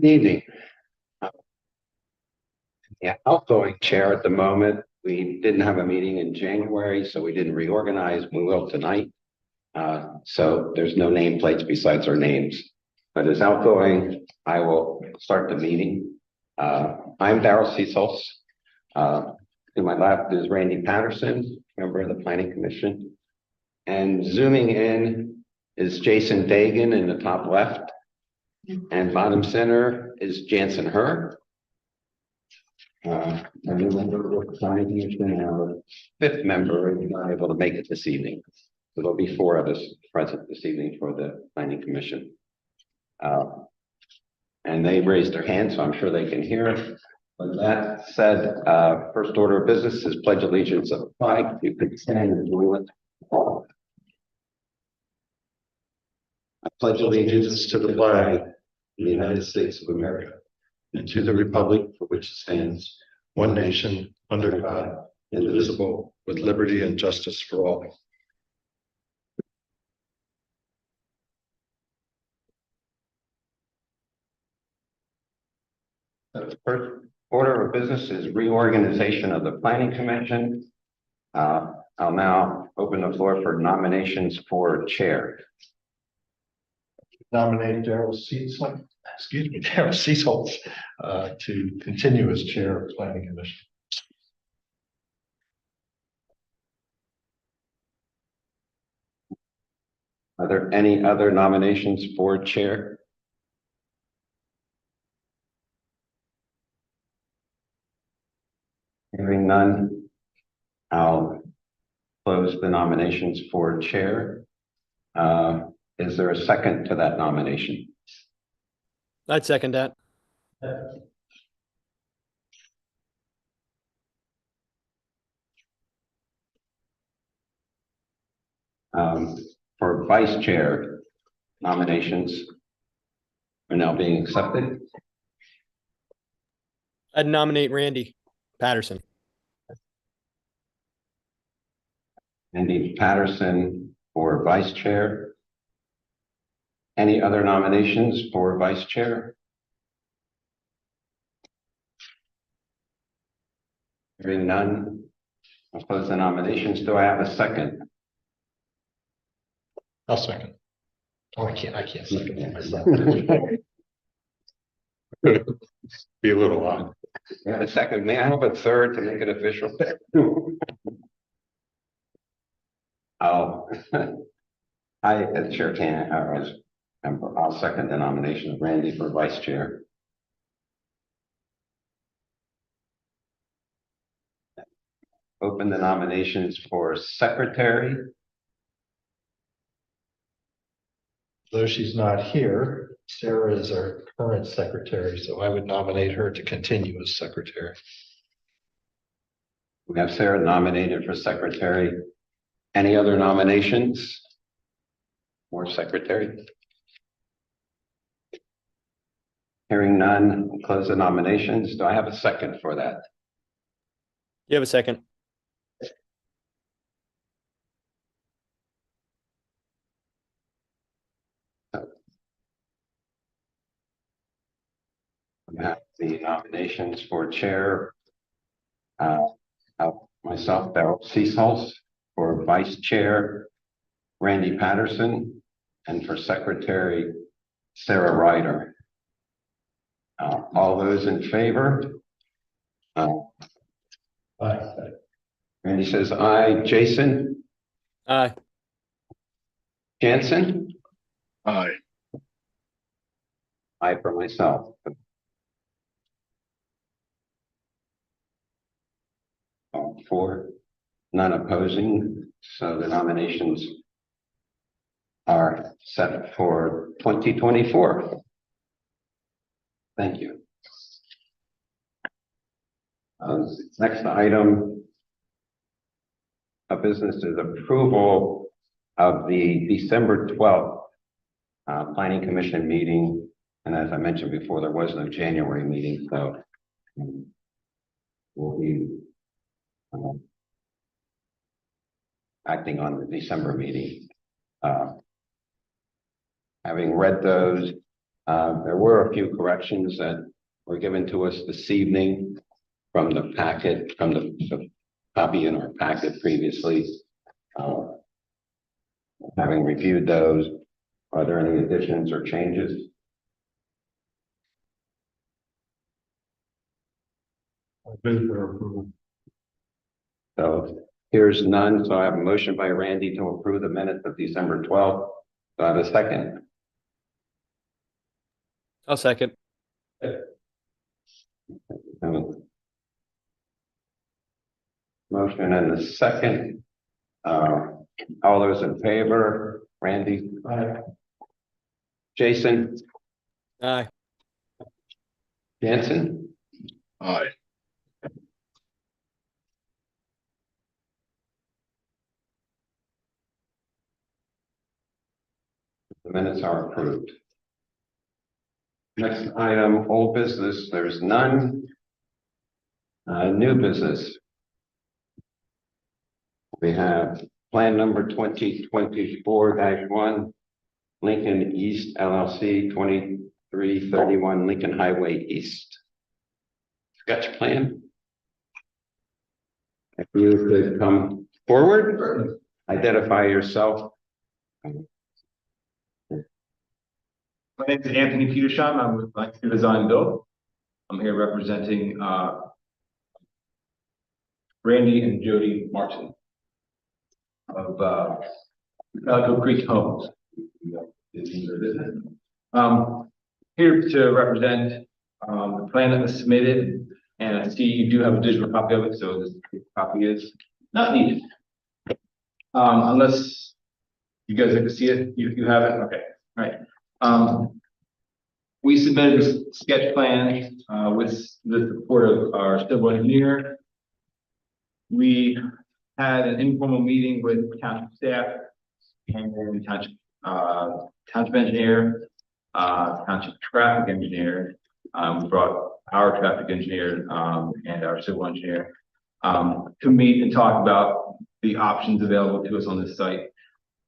Evening. Yeah, outgoing chair at the moment. We didn't have a meeting in January, so we didn't reorganize. We will tonight. So there's no nameplates besides our names. But as outgoing, I will start the meeting. I'm Darrell Seasolts. To my left is Randy Patterson, member of the Planning Commission. And zooming in is Jason Dagan in the top left. And bottom center is Jansen Herr. A new member of the Planning Commission, our fifth member, is not able to make it this evening. So there'll be four of us present this evening for the Planning Commission. And they raised their hands, so I'm sure they can hear it. With that said, first order of business is pledge allegiance of the flag. You could stand and do it. I pledge allegiance to the flag of the United States of America and to the republic for which it stands, one nation, under God, indivisible, with liberty and justice for all. The first order of business is reorganization of the Planning Commission. I'll now open the floor for nominations for chair. Nominate Darrell Seasolts, to continue as chair of Planning Commission. Are there any other nominations for chair? Hearing none, I'll close the nominations for chair. Is there a second to that nomination? I'd second that. For vice chair, nominations are now being accepted. I'd nominate Randy Patterson. Randy Patterson for vice chair. Any other nominations for vice chair? Hearing none, I'll close the nominations. Do I have a second? I'll second. Oh, I can't second it myself. Be a little odd. Yeah, a second. May I have a third to make it official? I, as chair, I'll second the nomination of Randy for vice chair. Open the nominations for secretary. Though she's not here, Sarah is our current secretary, so I would nominate her to continue as secretary. We have Sarah nominated for secretary. Any other nominations for secretary? Hearing none, I'll close the nominations. Do I have a second for that? You have a second. We have the nominations for chair. Myself, Darrell Seasolts, for vice chair, Randy Patterson, and for secretary, Sarah Ryder. All those in favor? Aye. Randy says aye. Jason? Aye. Jansen? Aye. Aye for myself. Four, none opposing, so the nominations are set for 2024. Thank you. Next item of business is approval of the December 12th Planning Commission meeting. And as I mentioned before, there was no January meeting, so we'll be acting on the December meeting. Having read those, There were a few corrections that were given to us this evening from the packet, from the copy in our packet previously. Having reviewed those, are there any additions or changes? I move for approval. So here's none. So I have a motion by Randy to approve the minutes of December 12th. Do I have a second? I'll second. Motion and a second. All those in favor, Randy, Jason, Aye. Jansen, Aye. the minutes are approved. Next item, old business, there's none. New business. We have plan number 2024-1, Lincoln East LLC, 2331 Lincoln Highway East. Sketch plan. If you could come forward, identify yourself. My name is Anthony Petersham. I'm with Lancaster Design Build. I'm here representing Randy and Jody Martin of Calico Creek Homes. Here to represent the plan that was submitted, and I see you do have a digital copy of it, so this copy is not needed. Unless you guys like to see it, you have it, okay, all right. We submitted a sketch plan with the support of our civil engineer. We had an informal meeting with township staff and then township engineer, township traffic engineer. We brought our traffic engineer and our civil engineer to meet and talk about the options available to us on this site.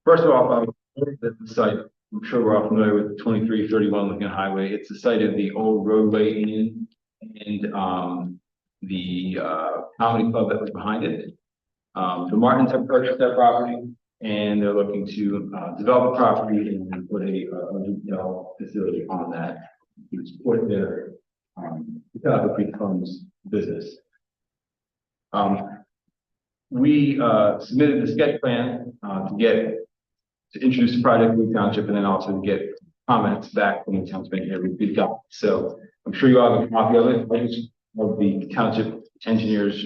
First of all, the site, I'm sure we're all familiar with 2331 Lincoln Highway. It's the site of the old roadway inn and the comedy club that was behind it. The Martins have purchased that property and they're looking to develop the property and put a retail facility on that to support their Calico Creek Homes business. We submitted the sketch plan to introduce the project to the township and then also to get comments back from the township engineer. So I'm sure you all have a copy of it. I just of the township engineer's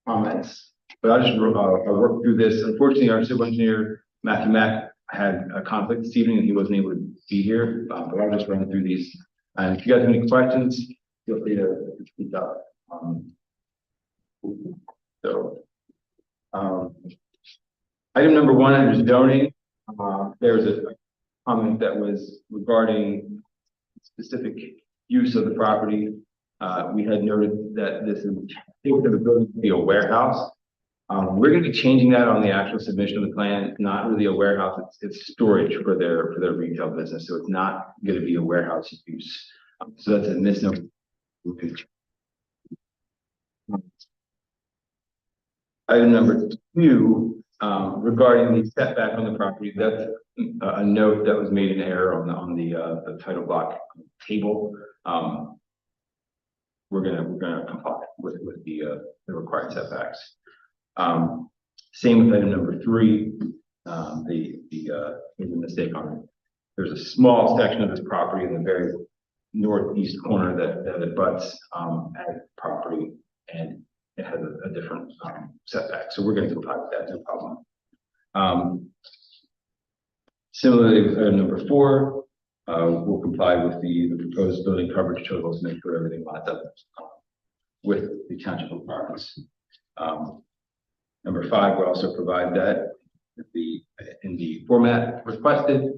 comments, but I just worked through this. Unfortunately, our civil engineer Matthew Mack had a conflict this evening and he wasn't able to be here. But I'll just run through these. And if you guys have any questions, feel free to speak up. Item number one under zoning. There was a comment that was regarding specific use of the property. We had noted that this is the building to be a warehouse. We're going to be changing that on the actual submission of the plan. It's not really a warehouse; it's storage for their retail business. So it's not going to be a warehouse use. So that's a misnomer. Item number two. Regarding the setback on the property, that's a note that was made in error on the title block table. We're gonna comply with the required setbacks. Same with item number three. There's a mistake on it. There's a small section of this property in the very northeast corner that abuts ag property, and it has a different setback. So we're going to comply with that, no problem. Similarly, with item number four, we'll comply with the proposed building coverage totals, make sure everything lines up with the township requirements. Number five, we'll also provide that in the format requested.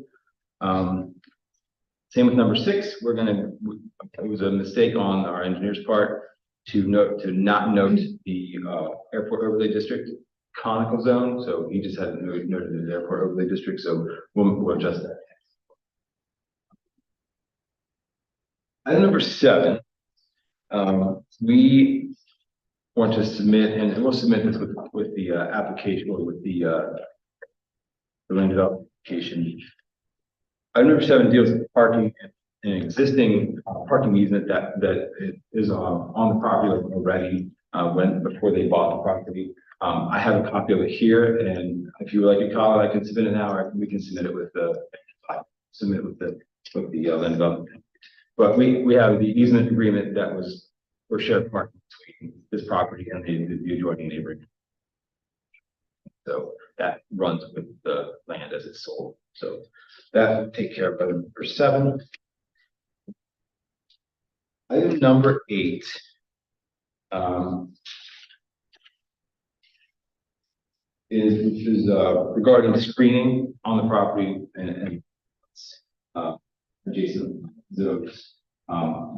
Same with number six, it was a mistake on our engineer's part to not note the airport overlay district conical zone. So he just hadn't noted the airport overlay district. So we'll adjust that. Item number 7, we want to submit, and we'll submit this with the application or with the land development application. Item number 7 deals with parking, an existing parking easement that is on the property already before they bought the property. I have a copy of it here, and if you would like to call it, I can submit it now, or we can submit it with the land development. But we have the easement agreement that was for shared parking between this property and the adjoining neighboring. So that runs with the land as it's sold. So that will take care of item number 7. Item number 8. Is regarding screening on the property and adjacent zones.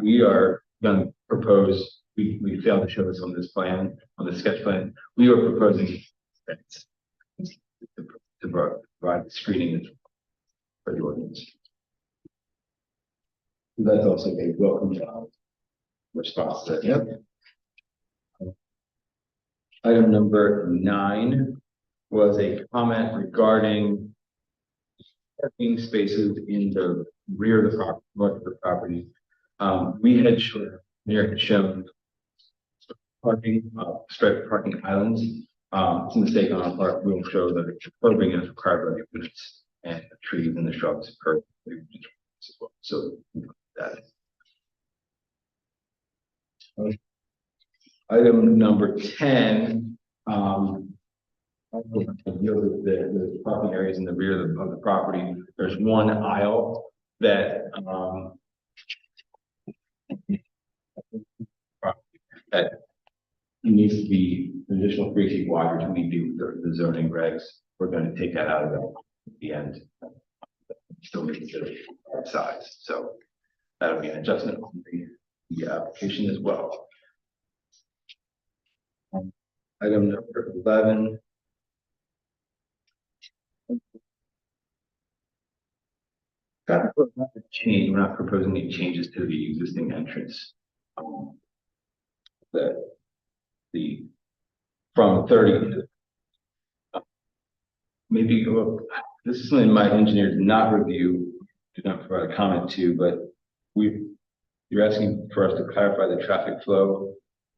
We are going to propose, we failed to show this on this plan, on the sketch plan. We are proposing fence to provide the screening for the ordinance. That's also a welcome response to that. Yep. Item number 9 was a comment regarding parking spaces in the rear of the property, north of the property. We had shown parking, striped parking islands. It's a mistake on our part. We will show that curbing is required by the units and the trees and the shrubs curb as well. So that. Item number 10. The parking areas in the rear of the property. There's one aisle that needs to be an additional 3 feet wider to meet the zoning regs. We're going to take that out of the end. Still needs the size, so that'll be an adjustment on the application as well. Item number 11. We're not proposing any changes to the existing entrance. From 30 to maybe this is something my engineer did not review, did not provide a comment to, but you're asking for us to clarify the traffic flow.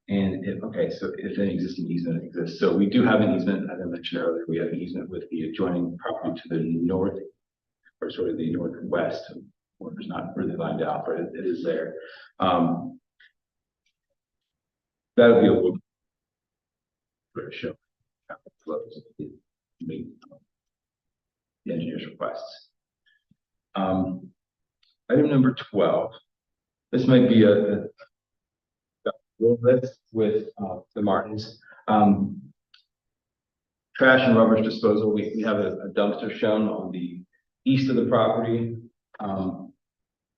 And so if an existing easement exists, so we do have an easement, as I mentioned earlier, we have an easement with the adjoining property to the north, or sort of the northwest, or it's not really lined out, but it is there. That'll be a little bit show traffic flows to meet the engineer's requests. Item number 12. This might be a list with the Martins. Trash and rubbish disposal. We have a dumpster shown on the east of the property, or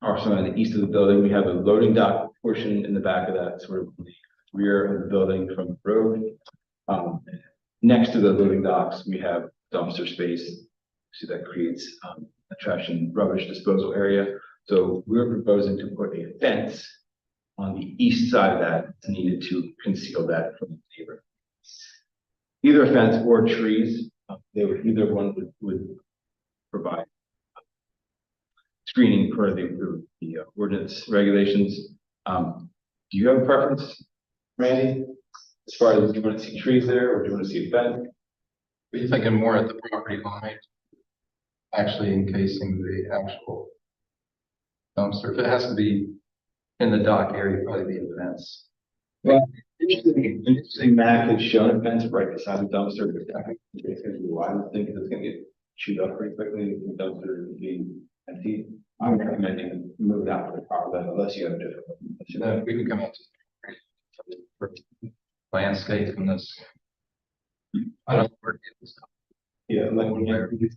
sorry, on the east of the building. We have a loading dock portion in the back of that, sort of the rear of the building from the road. Next to the loading docks, we have dumpster space. So that creates a trash and rubbish disposal area. So we're proposing to put a fence on the east side of that. It's needed to conceal that from the neighbor. Either a fence or trees. Either one would provide screening per the ordinance regulations. Do you have a preference, Randy? As far as, do you want to see trees there, or do you want to see a fence? Are you thinking more at the property line? Actually encasing the actual dumpster. If it has to be in the dock area, probably be a fence. Well, interesting. Mac has shown a fence right beside the dumpster, but I think it's going to be wide. I think it's going to get chewed up pretty quickly. The dumpster would be empty. I'm recommending move it out to the power level unless you have different. Then we can come out to landscape in this. I don't know where it is. Yeah, like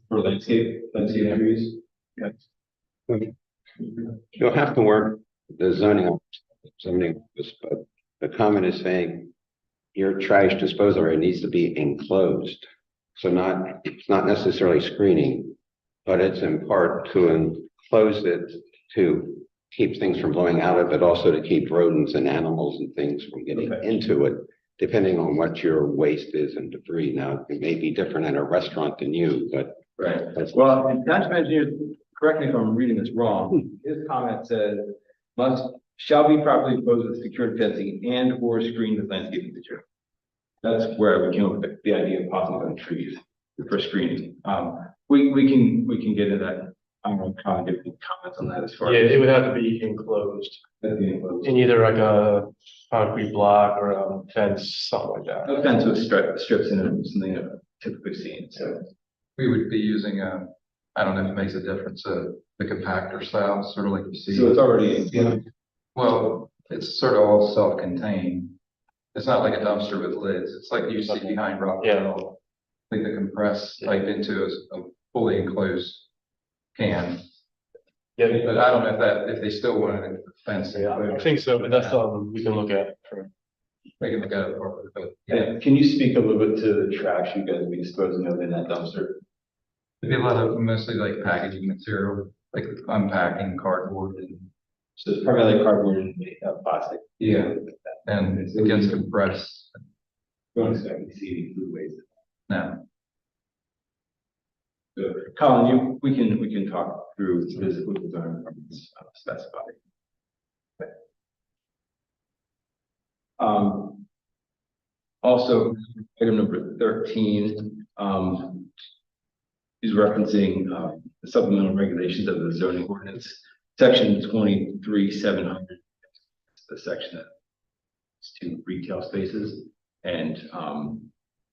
for landscape trees. Yeah. You'll have to work the zoning, but the comment is saying your trash disposal area needs to be enclosed. So it's not necessarily screening, but it's in part to enclose it to keep things from blowing out of it, also to keep rodents and animals and things from getting Okay. into it, depending on what your waste is and debris. Now, it may be different in a restaurant than you, but Right. that's. Well, the township engineer, correct me if I'm reading this wrong, his comment says, shall be properly enclosed with secured fencing and or screened with landscaping material. That's where we came up with the idea of possibly on trees for screening. We can get into that. I'm gonna try and give any comments on that as far Yeah, as. it would have to be enclosed in either like a concrete block or a fence, something like that. A fence with strips in it, something I've typically seen, so. We would be using I don't know if it makes a difference, the compactor style, sort of like you see. So it's already, yeah, Well, it's sort of all self-contained. It's not like a dumpster with lids. It's like you see behind Rockwell. Like the compressed type into a fully enclosed can. Yeah, But I don't know if they still wanted a fence. yeah, I think so, but that's something we can look at for. They can look at it, but yeah. Can you speak a little bit to the trash you guys will be disposing of in that dumpster? it'd be a lot of mostly like packaging material, like unpacking cardboard and. So it's primarily cardboard and plastic. Yeah. And it gets compressed Don't expect to see any food waste. now. So, Colin, we can talk through this with design requirements specified. Okay. Also, item number 13, is referencing, the supplemental regulations of the zoning ordinance, section 23-700, the section that is to retail spaces, and,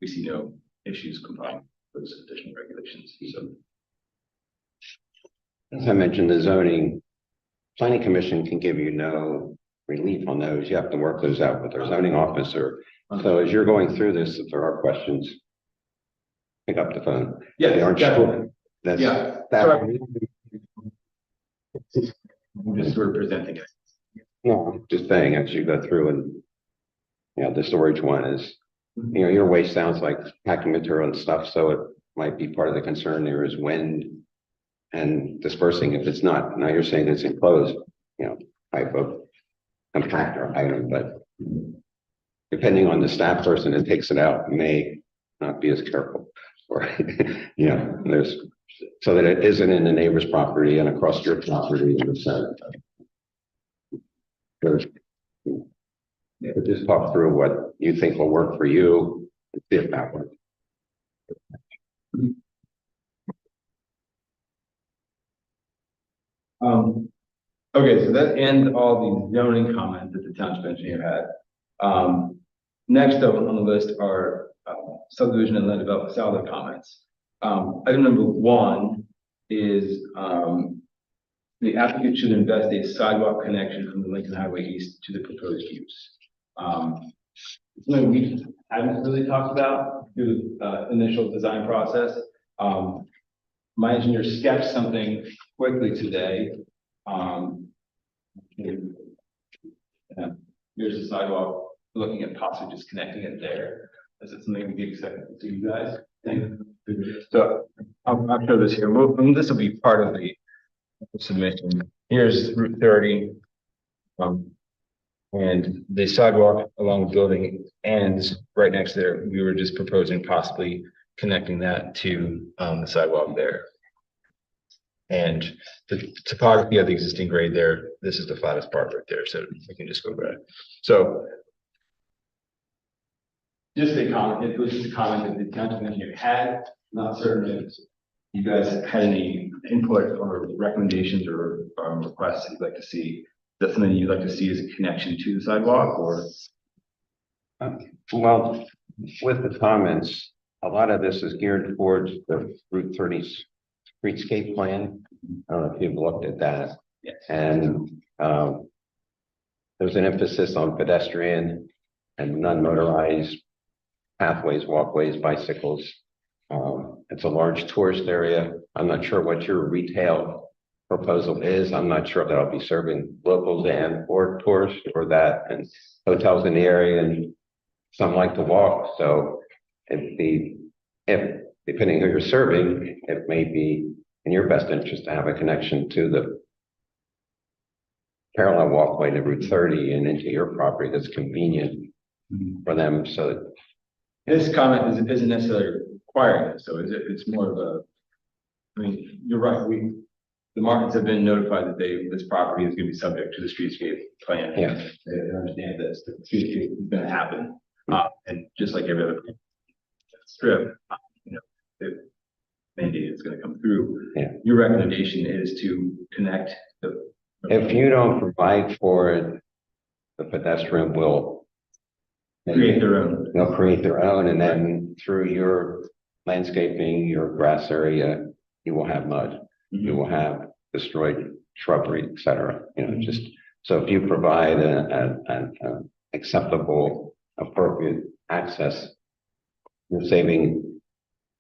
we see no issues complying with those additional regulations, so. As I mentioned, the zoning, planning commission can give you no relief on those. You have to work those out with their zoning officer. So as you're going through this, if there are questions, pick up the phone. Yeah, They aren't definitely. sure. That's, Yeah. that, Sorry. I'm just sort of presenting it. no, I'm just saying, as you go through and, you know, the storage one is, you know, your waste sounds like packing material and stuff, so it might be part of the concern there is wind and dispersing if it's not. Now you're saying it's enclosed, you know, type of compactor item, but depending on the staff person that takes it out, may not be as careful. Or, you know, there's, so that it isn't in the neighbor's property and across your property in the center. There's, but just talk through what you think will work for you, and see if that works. Okay, so that ends all the zoning comments that the township engineer had. Next up on the list are subdivision and land development salary comments. Item number 1 is the applicant should invest a sidewalk connection from the Lincoln Highway East to the proposed use. Something we haven't really talked about through the initial design process. My engineer sketched something quickly today. Here's the sidewalk, looking at possibly just connecting it there. Is it something we can accept to you guys? So I'll show this here. And this will be part of the submission. Here's Route 30. And the sidewalk along the building ends right next there. We were just proposing possibly connecting that to the sidewalk there. And the topography of the existing grade there, this is the flattest part right there, so we can just go back. So just a comment, it was just a comment that the township engineer had, not certain if you guys had any input or recommendations or requests that you'd like to see. That's something you'd like to see as a connection to the sidewalk, or? Well, with the comments, a lot of this is geared towards the Route 30 streetscape plan. I don't know if you've looked at that. Yes. And there's an emphasis on pedestrian and non-motorized pathways, walkways, bicycles. It's a large tourist area. I'm not sure what your retail proposal is. I'm not sure that I'll be serving locals and or tourists or that, and hotels in the area, and some like to walk. So if depending who you're serving, it may be in your best interest to have a connection to parallel walkway to Route 30 and into your property that's convenient for them, so. This comment isn't necessarily requiring this, so it's more of a, I mean, you're right, the Martins have been notified that this property is gonna be subject to the streetscape plan. Yeah. They understand this, the streetscape is gonna happen, and just like every other strip, the mandate is gonna come through. Yeah. Your recommendation is to connect the. If you don't provide for it, the pedestrian will. Create their own. They'll create their own, and then through your landscaping, your grass area, you will have mud. You will have destroyed shrubbery, et cetera, just, so if you provide an acceptable, appropriate access, you're saving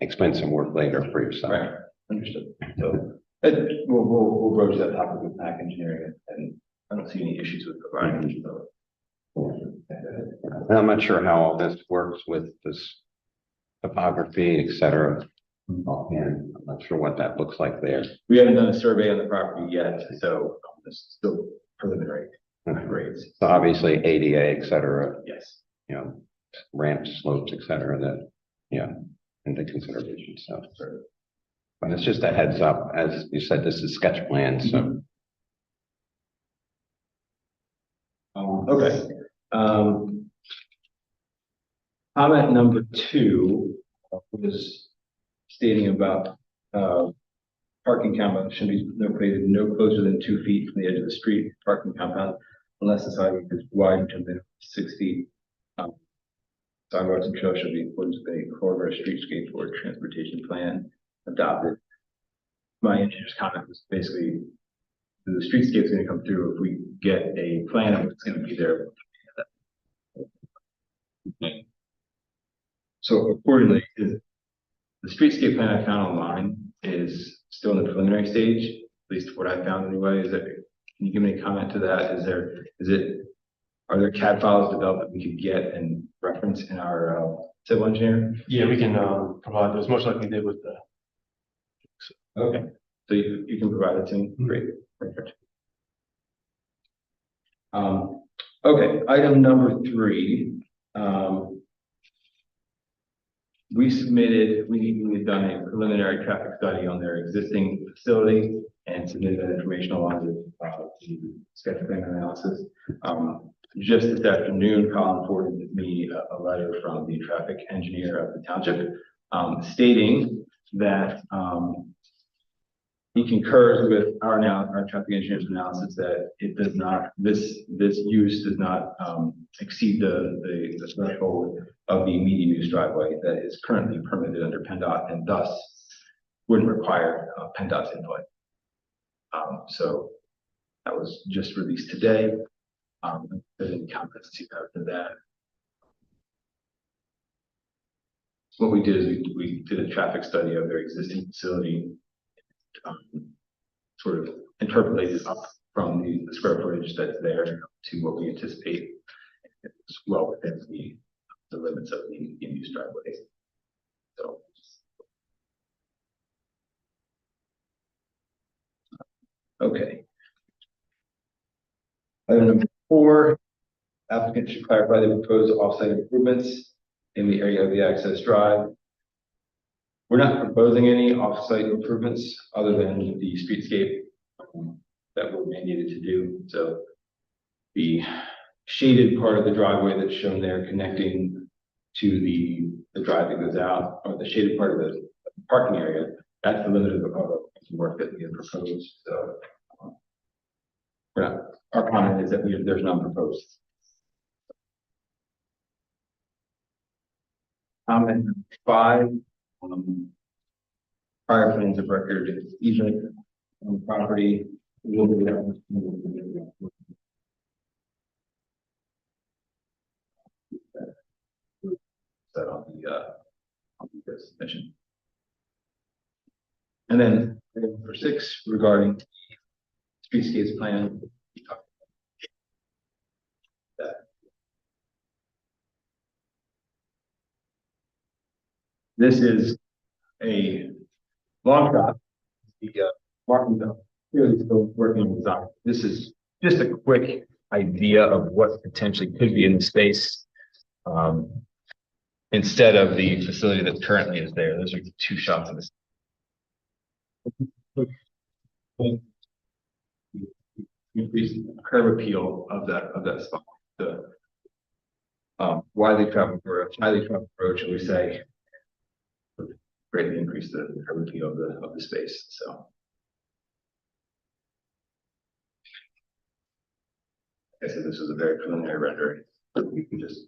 expense and work later for yourself. Right, understood. So, we'll broach that topic with PAC engineering, and I don't see any issues with providing. So. And I'm not sure how all this works with this topography, et cetera. And I'm not sure what that looks like there. We haven't done a survey on the property yet, so this is still preliminary grades. So obviously ADA, et cetera, Yes. ramps, slopes, et cetera, that, into consideration, so. But it's just a heads up, as you said, this is sketch plan, so. Okay. Comment number 2 was stating about parking compound should be located no closer than 2 feet from the edge of the street parking compound unless the sidewalk is widened to minimum 6 feet. Sidewalks and trails should be in accordance with a corridor streetscape or transportation plan adopted. My engineer's comment was basically the streetscape is going to come through if we get a plan of what's going to be there. So accordingly, the streetscape plan I found online is still in the preliminary stage, at least what I found anyway. Can you give me a comment to that? Are there CAD files developed that we could get and reference in our civil engineer? Yeah, we can provide those, much like we did with the. Okay, so you can provide it to me. Great, perfect. Okay, item number 3. We had done a preliminary traffic study on their existing facility and submitted that information along with the sketch plan analysis. Just this afternoon, Colin forwarded me a letter from the traffic engineer of the township, stating that he concurs with our traffic engineer's analysis that it does not, this use does not exceed the threshold of the medium use driveway that is currently permitted under PennDOT and thus wouldn't require PennDOT's input. So that was just released today. There's any comments to that. What we did is we did a traffic study of their existing facility, sort of interpolated up from the square footage that's there to what we anticipate is well within the limits of the use driveway. So. Okay. Item number 4, applicant should clarify the proposed offsite improvements in the area of the access drive. We're not proposing any off-site improvements other than the streetscape that we're mandated to do. So the shaded part of the driveway that's shown there connecting to the drive that goes out, or the shaded part of the parking area, that's the limit of the work that we have proposed. So our comment is that there's none proposed. Comment 5. Prior plans of record easement on the property. Will be that on the submission. And then for 6 regarding streetscapes plan. This is a long shot. The Martin clearly still working on design. This is just a quick idea of what potentially could be in the space. Instead of the facility that currently is there, those are two shots of this. Increase curb appeal of that spot, the highly traveled road, shall we say, greatly increase the curb appeal of the space, so. Like I said, this is a very preliminary rendering, but we can just,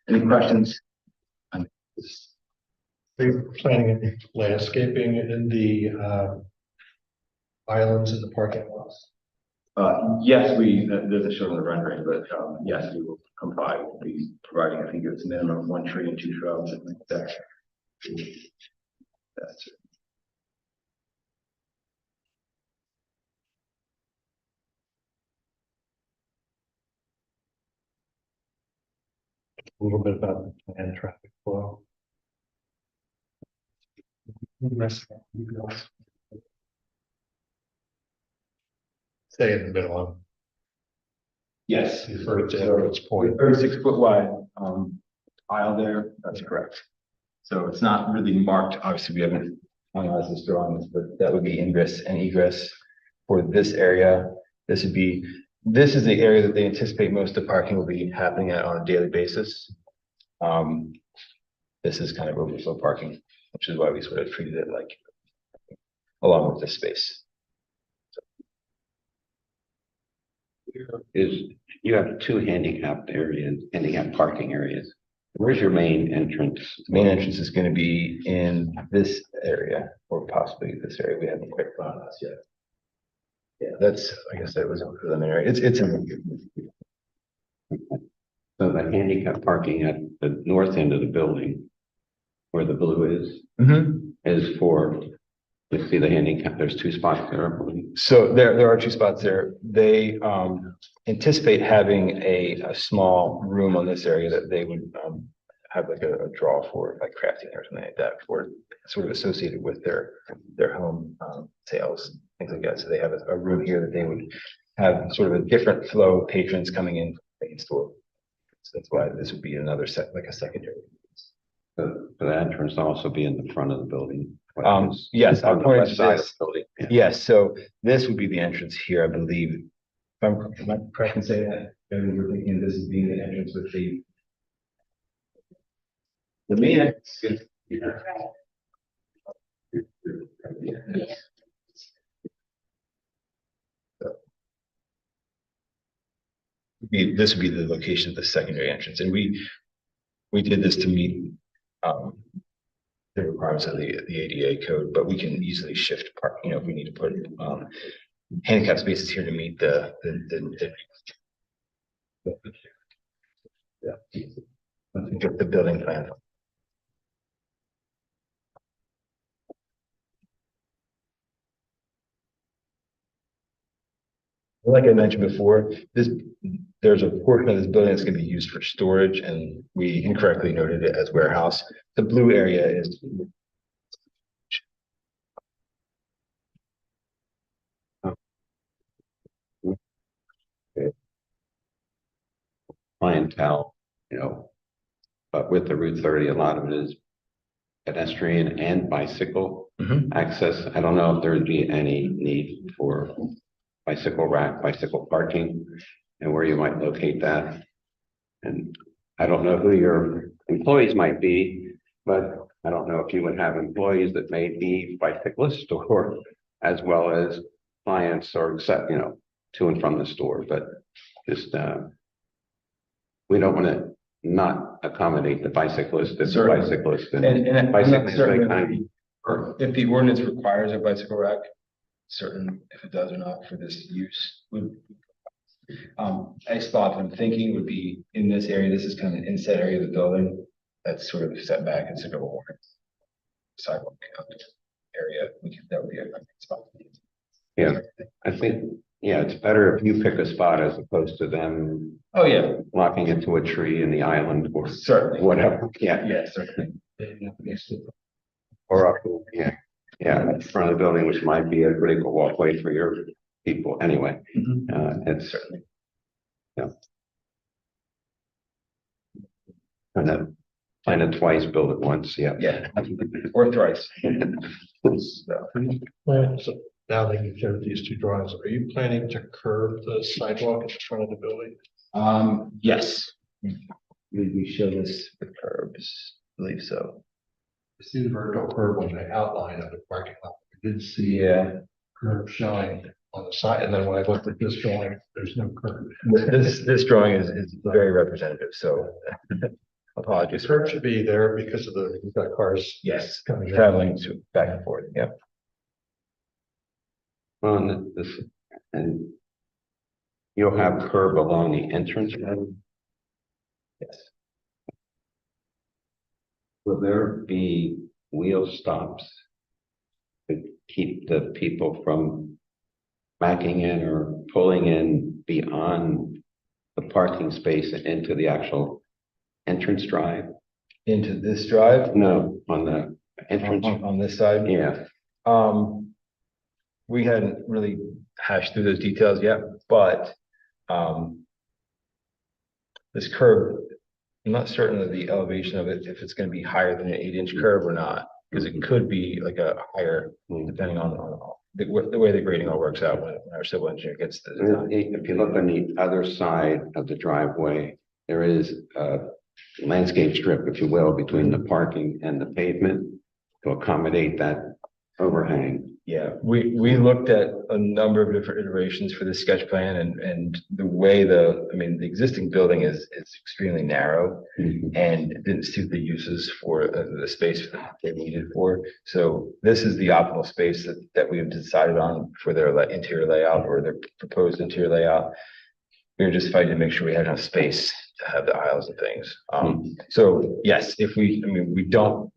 any questions? On this? Are you planning any landscaping in the islands in the parking lots? Yes, there's a show on the rendering, but, yes, we will comply. We'll be providing, I think it's a minimum of 1 tree and 2 shrubs, something like that. That's it. A little bit about the planned traffic flow. Stay in the middle of. Yes. Refer to Edwards Point. 36-foot wide, aisle there, that's correct. So it's not really marked, obviously we haven't finalized this drawings, but that would be ingress and egress for this area. This is the area that they anticipate most of the parking will be happening at on a daily basis. This is kind of overflow parking, which is why we sort of treated it like along with this space. You have 2 handicapped areas, handicap parking areas. Where's your main entrance? The main entrance is going to be in this area or possibly this area. We haven't quite found us yet. Yeah, that's, I guess that was a preliminary. It's in. So the handicap parking at the north end of the building, where the blue is, is for, you see the handicap, there's 2 spots there, I believe. So there are 2 spots there. They anticipate having a small room on this area that they would have like a draw for, like crafting or something like that, for sort of associated with their home sales, things like that. So they have a room here that they would have sort of a different flow of patrons coming in the store. So that's why this would be another like a secondary. So the entrance will also be in the front of the building. Yes, on I'm the pointing west to side of this. the building. Yeah. Yes, so this would be the entrance here, I believe. Am I correct in saying that? Maybe we're thinking this is being the entrance with the main entrance is here. This would be the location of the secondary entrance, and we did this to meet the requirements of the ADA code, but we can easily shift park, if we need to put handicap spaces here to meet the building plan. Like I mentioned before, there's a portion of this building that's going to be used for storage, and we incorrectly noted it as warehouse. The blue area is Clientele, but with the Route 30, a lot of it is pedestrian and bicycle access. I don't know if there would be any need for bicycle rack, bicycle parking, and where you might locate that. And I don't know who your employees might be, but I don't know if you would have employees that may be bicyclists or as well as clients or to and from the store, but just we don't want to not accommodate the bicyclist as a Certainly. bicyclist and I'm not bicyclists certain they if the ordinance requires a bicycle rack, certain if it does or not for this use. A spot I'm thinking would be in this area. This is kind of inset area of the building that's sort of set back and sort of a sidewalk area. That would be a good spot. Yeah, I think, it's better if you pick a spot as opposed to them Oh yeah, walking into a tree in the island or certainly. whatever. Yeah, certainly. Or up, in front of the building, which might be a critical walkway for your people anyway. Mhm. It's Certainly. kind of twice, build it once, yeah. Yeah, or thrice. So, Right, so now that you've showed these two drawings, are you planning to curb the sidewalk in front of the building? yes. We show this with curbs, I believe so. I see the vertical curb on the outline of the parking lot. I did see Yeah, curb showing on the side, and then when I looked at this drawing, there's no curb. this drawing is very representative, so apologies. This curb should be there because of you've got cars. Yes, Coming in. traveling to back and forth, yep. Well, and this, and you'll have curb along the entrance road. Yes. Will there be wheel stops to keep the people from backing in or pulling in beyond the parking space and into the actual entrance drive? Into this drive, No, on the entrance, on this side. yeah. We hadn't really hashed through those details yet, but, this curb, I'm not certain of the elevation of it, if it's gonna be higher than an 8-inch curb or not, because it could be like a higher, depending on the way the grading all works out when our civil engineer gets the design. If you look on the other side of the driveway, there is a landscape strip, if you will, between the parking and the pavement to accommodate that overhang. Yeah, we looked at a number of different iterations for the sketch plan and the way the existing building is extremely narrow and it didn't suit the uses for the space that they needed for. So this is the optimal space that we have decided on for their interior layout or their proposed interior layout. We were just fighting to make sure we had enough space to have the aisles and things. So yes, we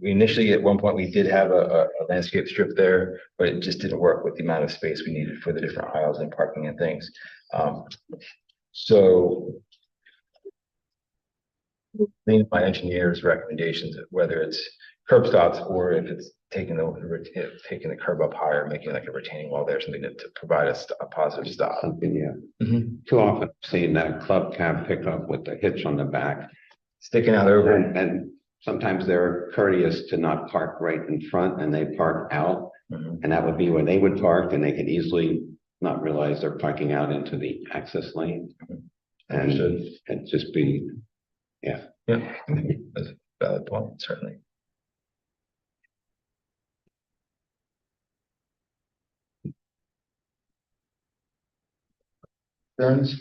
initially at one point, we did have a landscape strip there, but it just didn't work with the amount of space we needed for the different aisles and parking and things. So my engineer's recommendations, whether it's curb stops or if it's taking the curb up higher, making like a retaining wall there, something to provide us a positive stop. Something, yeah. Too often seeing that club cab pickup with the hitch on the back. Sticking out over. And sometimes they're courteous to not park right in front and they park out. And that would be where they would park and they could easily not realize they're parking out into the access lane. And it'd just be, Yeah, that's a valid point, certainly. Concerns?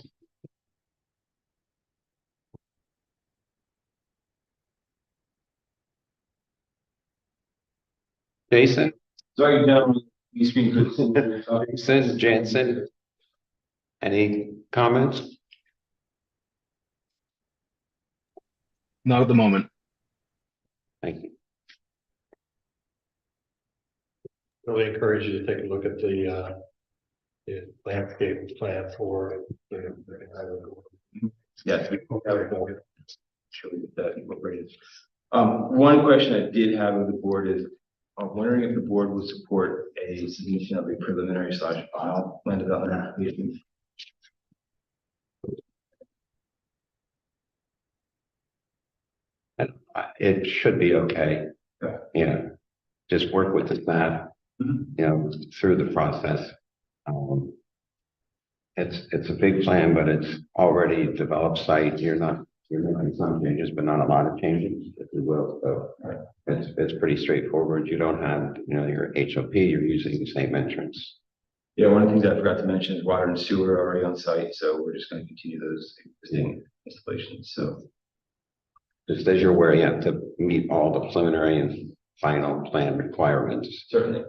Jason, Sorry, gentlemen, you speak for Jason, Jansen. Any comments? Not at the moment. Thank you. Really encourage you to take a look at the landscape plan for. Yes, we sure we get that incorporated. One question I did have of the board is, I'm wondering if the board would support a submission of a preliminary / final land development application. And it should be okay. Okay. Yeah, just work with the staff, through the process. It's a big plan, but it's already developed site. You're making some changes, but not a lot of changes, if you will. So it's pretty straightforward. You don't have, your HOP, you're using the same entrance. Yeah, one of the things I forgot to mention is water and sewer are already on site, so we're just going to continue those existing installations. So Just as you're aware, you have to meet all the preliminary and final plan requirements certainly.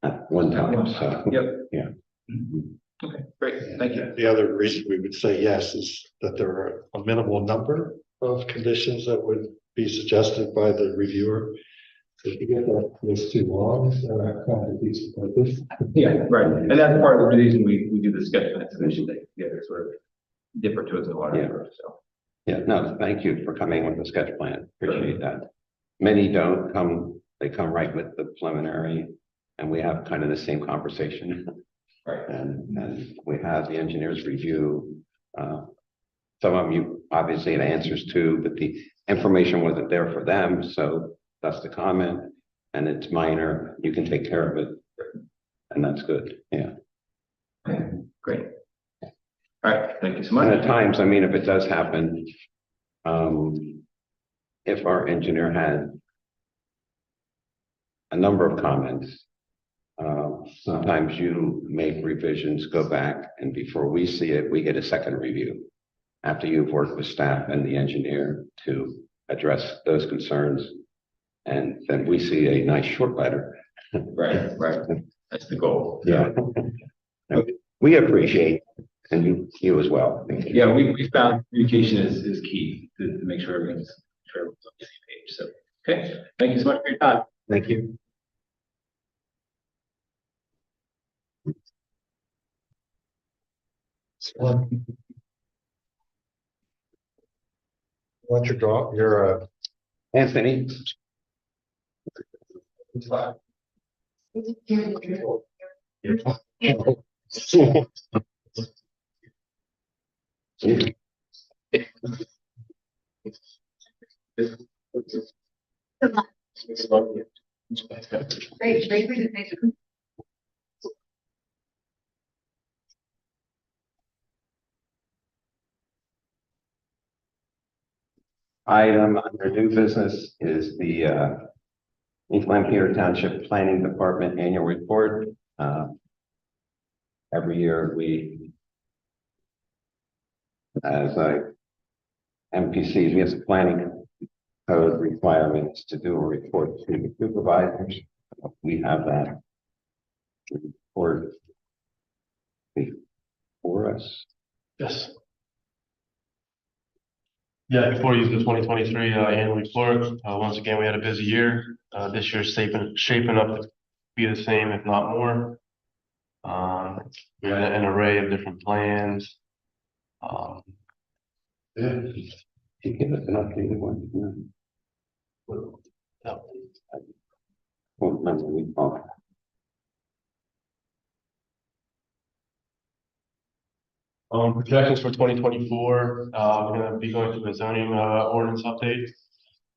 at one time, so. Yep. Yeah. Okay, great. Thank you. The other reason we would say yes is that there are a minimal number of conditions that would be suggested by the reviewer. If you get that list too long, that kind of defeats the purpose. Yeah, right. And that's part of the reason we do the sketch plan submission thing together, sort of dip our toes in the water. Yeah. First, so. Yeah, no, thank you for coming with the sketch plan. Appreciate that. Many don't come, they come right with the preliminary and we have kind of the same conversation. Right. And we have the engineers review. Some of you obviously had answers to, but the information wasn't there for them, so that's the comment. And it's minor, you can take care of it. And that's good, yeah. Okay, great. All right, thank you so And much. at times, I mean, if it does happen, if our engineer had a number of comments, sometimes you make revisions, go back, and before we see it, we get a second review. After you've worked with staff and the engineer to address those concerns. And then we see a nice short letter. Right, right. That's the goal. Yeah. We appreciate, and you as well. Yeah, we found communication is key to make sure everyone's on the same page. So, okay, thank you so much for your time. Thank you. What's your draw, your, Anthony, Great presentation. item under new business is the East Lampeter Township Planning Department Annual Report. Every year we, as MPCs, we have some planning code requirements to do a report to the supervisors. We have that report before us. Yes. Yeah, before you use the 2023 annual report, once again, we had a busy year. This year's shaping up to be the same, if not more. We had an array of different plans. Yeah. You give us an updated one. Yeah. Well, remember we talked. Projections for 2024, we're gonna be going through a zoning ordinance update.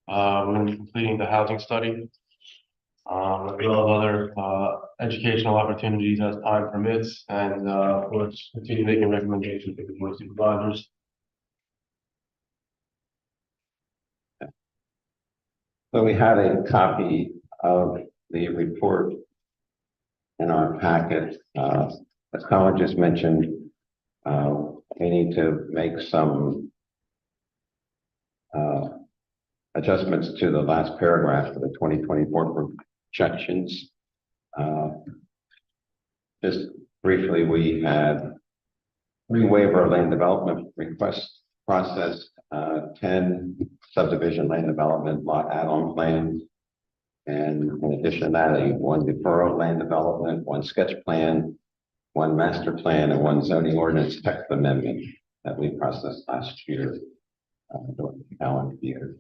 We're gonna be completing the housing study. We will have other educational opportunities as time permits, and we'll continue making recommendations to the board of supervisors. So we had a copy of the report in our packet. As Colin just mentioned, we need to make some adjustments to the last paragraph of the 2024 projections. Just briefly, we had waiver land development request process, 10 subdivision land development lot add-on plans. And in addition to that, one deferral land development, one sketch plan, one master plan, and one zoning ordinance text amendment that we processed last year during the calendar year.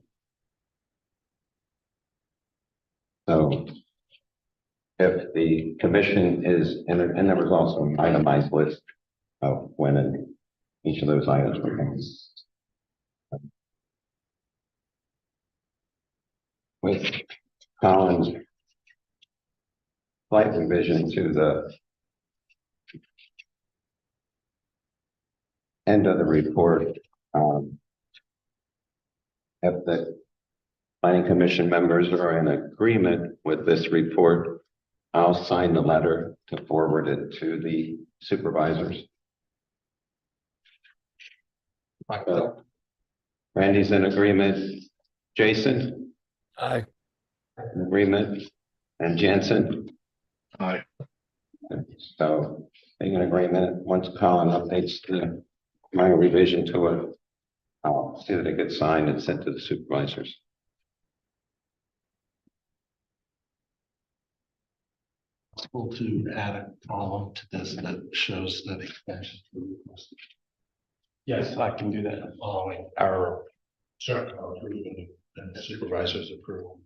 So if the commission is, and there was also an itemized list of when each of those items were coming. With Colin's slight revision to the end of the report, if the planning commission members are in agreement with this report, I'll sign the letter to forward it to the supervisors. Randy's in agreement. Jason? Aye. In agreement. And Jansen? Aye. So being in agreement, once Colin updates the minor revision to it, I'll see that it gets signed and sent to the supervisors. possible to add a column to this that shows that extensions were requested Yes, I can do that. following our certain approval and supervisor's approval.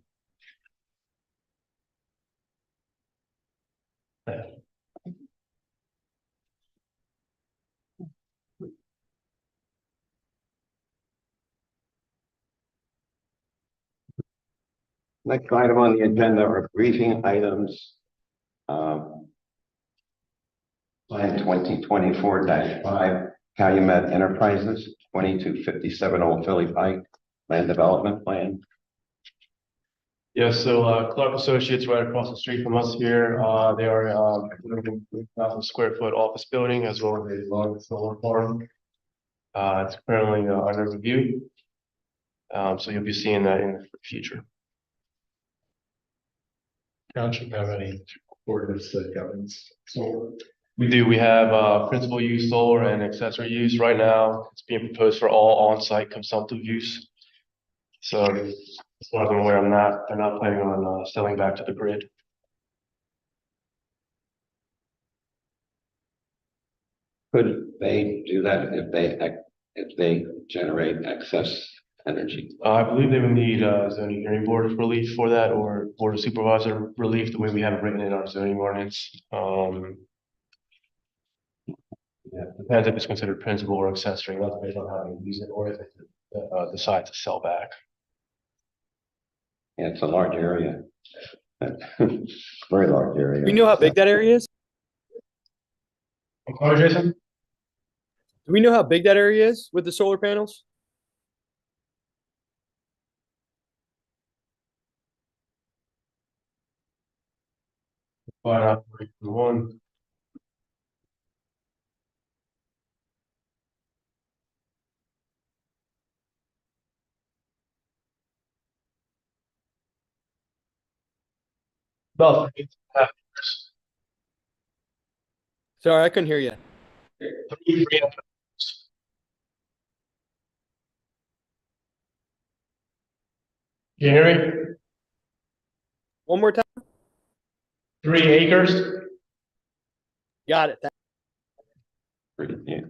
Next item on the agenda are briefing items. Plan 2024-5, Calumet Enterprises, 2257 Old Philly Pike, Land Development Plan. Yes, so Clark Associates right across the street from us here, they are 1,000 square foot office building as well as a large solar farm. It's currently under review. So you'll be seeing that in the future. Township have any ordinance that governs solar? We do, we have principal use solar and accessory use right now. It's being proposed for all on-site consumptive use. So as far as I'm aware, they're not planning on selling back to the grid. Could they do that if they generate excess energy? I believe they would need zoning hearing board relief for that, or board of supervisor relief, the way we have it written in our zoning ordinance. Yeah, depends if it's considered principal or accessory, that's based on how they use it, or if they decide to sell back. Yeah, it's a large area. Very large area. Do we know how big that area is? Oh, Jason? Do we know how big that area is with the solar panels? But one. About 3.5 acres. Sorry, I couldn't hear you. 3.5 acres. Can you hear me? One more time. 3 acres. Got it. Yeah.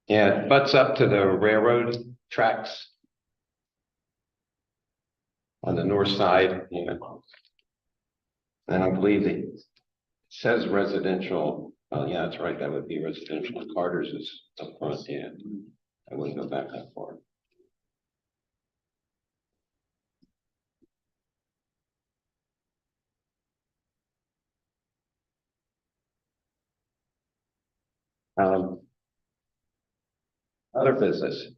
Yeah, it butts up to the railroad tracks on the north side, you know. And I believe it says residential. Oh, yeah, that's right. That would be residential. Carter's is up front. Yeah, I wouldn't go back that far. Other business.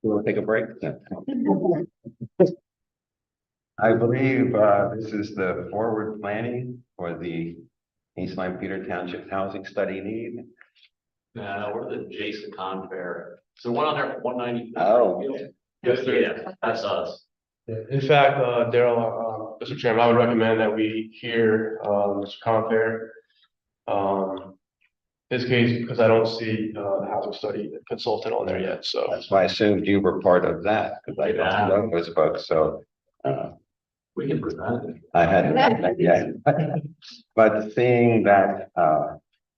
You want to take a break? No. I believe this is the forward planning for the East Line Peter Township Housing Study Need. No, we're the Jason Confair. So one on there, 190. Oh. Yes, sir. Yeah, that's us. In fact, Daryl, Mr. Chairman, I would recommend that we hear Mr. Compare. His case, because I don't see the housing study consultant on there yet, so. That's why I assumed you were part of that, because I don't know those folks, so. We can present it. I hadn't done that yet. But seeing that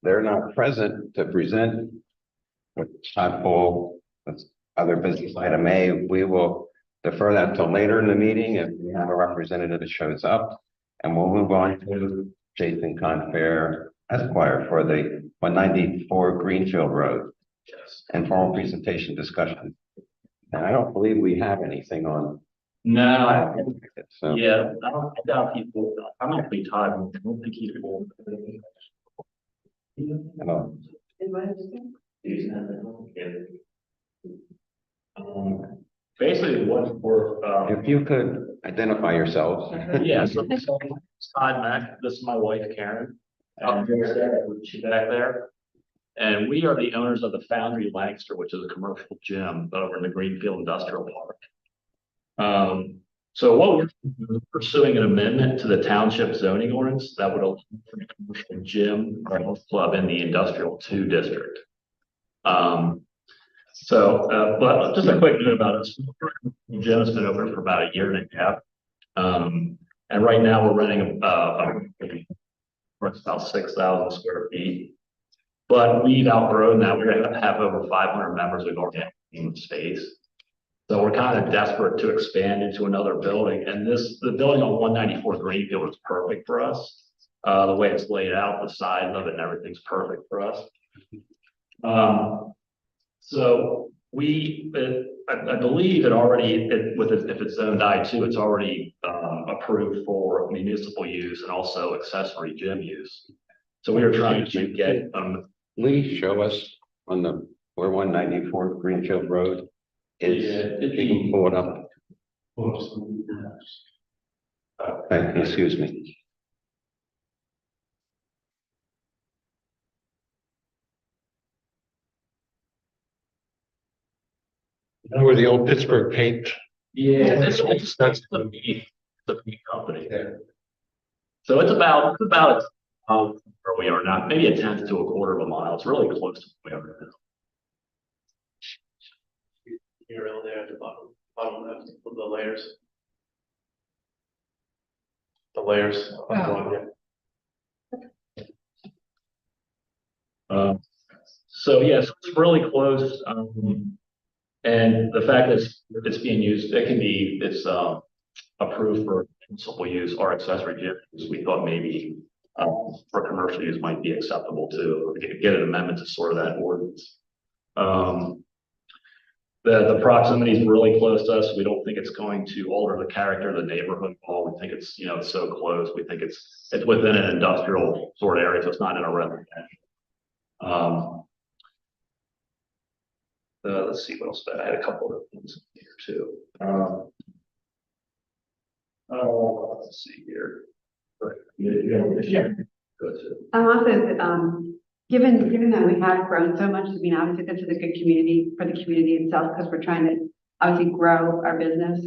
they're not present to present with pull other business item A, we will defer that till later in the meeting if we have a representative that shows up. And we'll move on to Jason Confair Esquire for the 194 Greenfield Road. Yes. And formal presentation discussion. And I don't believe we have anything on. No, So. yeah, I doubt people, I'm not be tired. I don't think he will. Hello. Basically what we're, If you could identify yourselves. yeah, so Todd Mack, this is my wife Karen. She's back there. And we are the owners of the Foundry Lancaster, which is a commercial gym over in the Greenfield Industrial Park. So what we're pursuing an amendment to the township zoning ordinance that would allow for a commercial gym or health club in the industrial 2 district. But just a quick note about us. The gym has been open for about 1.5 years. And right now we're renting for about 6,000 square feet. But we've outgrown that. We're going to have over 500 members of organic space. So we're kind of desperate to expand into another building. And the building on 194 Greenfield is perfect for us. The way it's laid out, the size of it and everything's perfect for us. So I believe it already, if it's zoned I2, it's already approved for municipal use and also accessory gym use. So we are trying to get, Lee, show us on the 4194 Greenfield Road. Is, Yeah, you can pull it up. Excuse me. Where the old Pittsburgh paint. yeah, it's the meat company. So it's about where we are now, maybe a tenth to a quarter of a mile. It's really close to where we are now. Mural there at the bottom left of the layers. The layers. So yes, it's really close. And the fact that it's being used, it's approved for municipal use or accessory use. We thought maybe for commercial use might be acceptable too, get an amendment to sort of that ordinance. The proximity is really close to us. We don't think it's going to alter the character of the neighborhood at all. We think it's, it's so close. We think it's within an industrial sort of area, so it's not in a residential. Let's see what else. I had a couple of things here too. Let's see here. Also, given that we have grown so much, I mean, obviously this is a good community for the community itself because we're trying to obviously grow our business.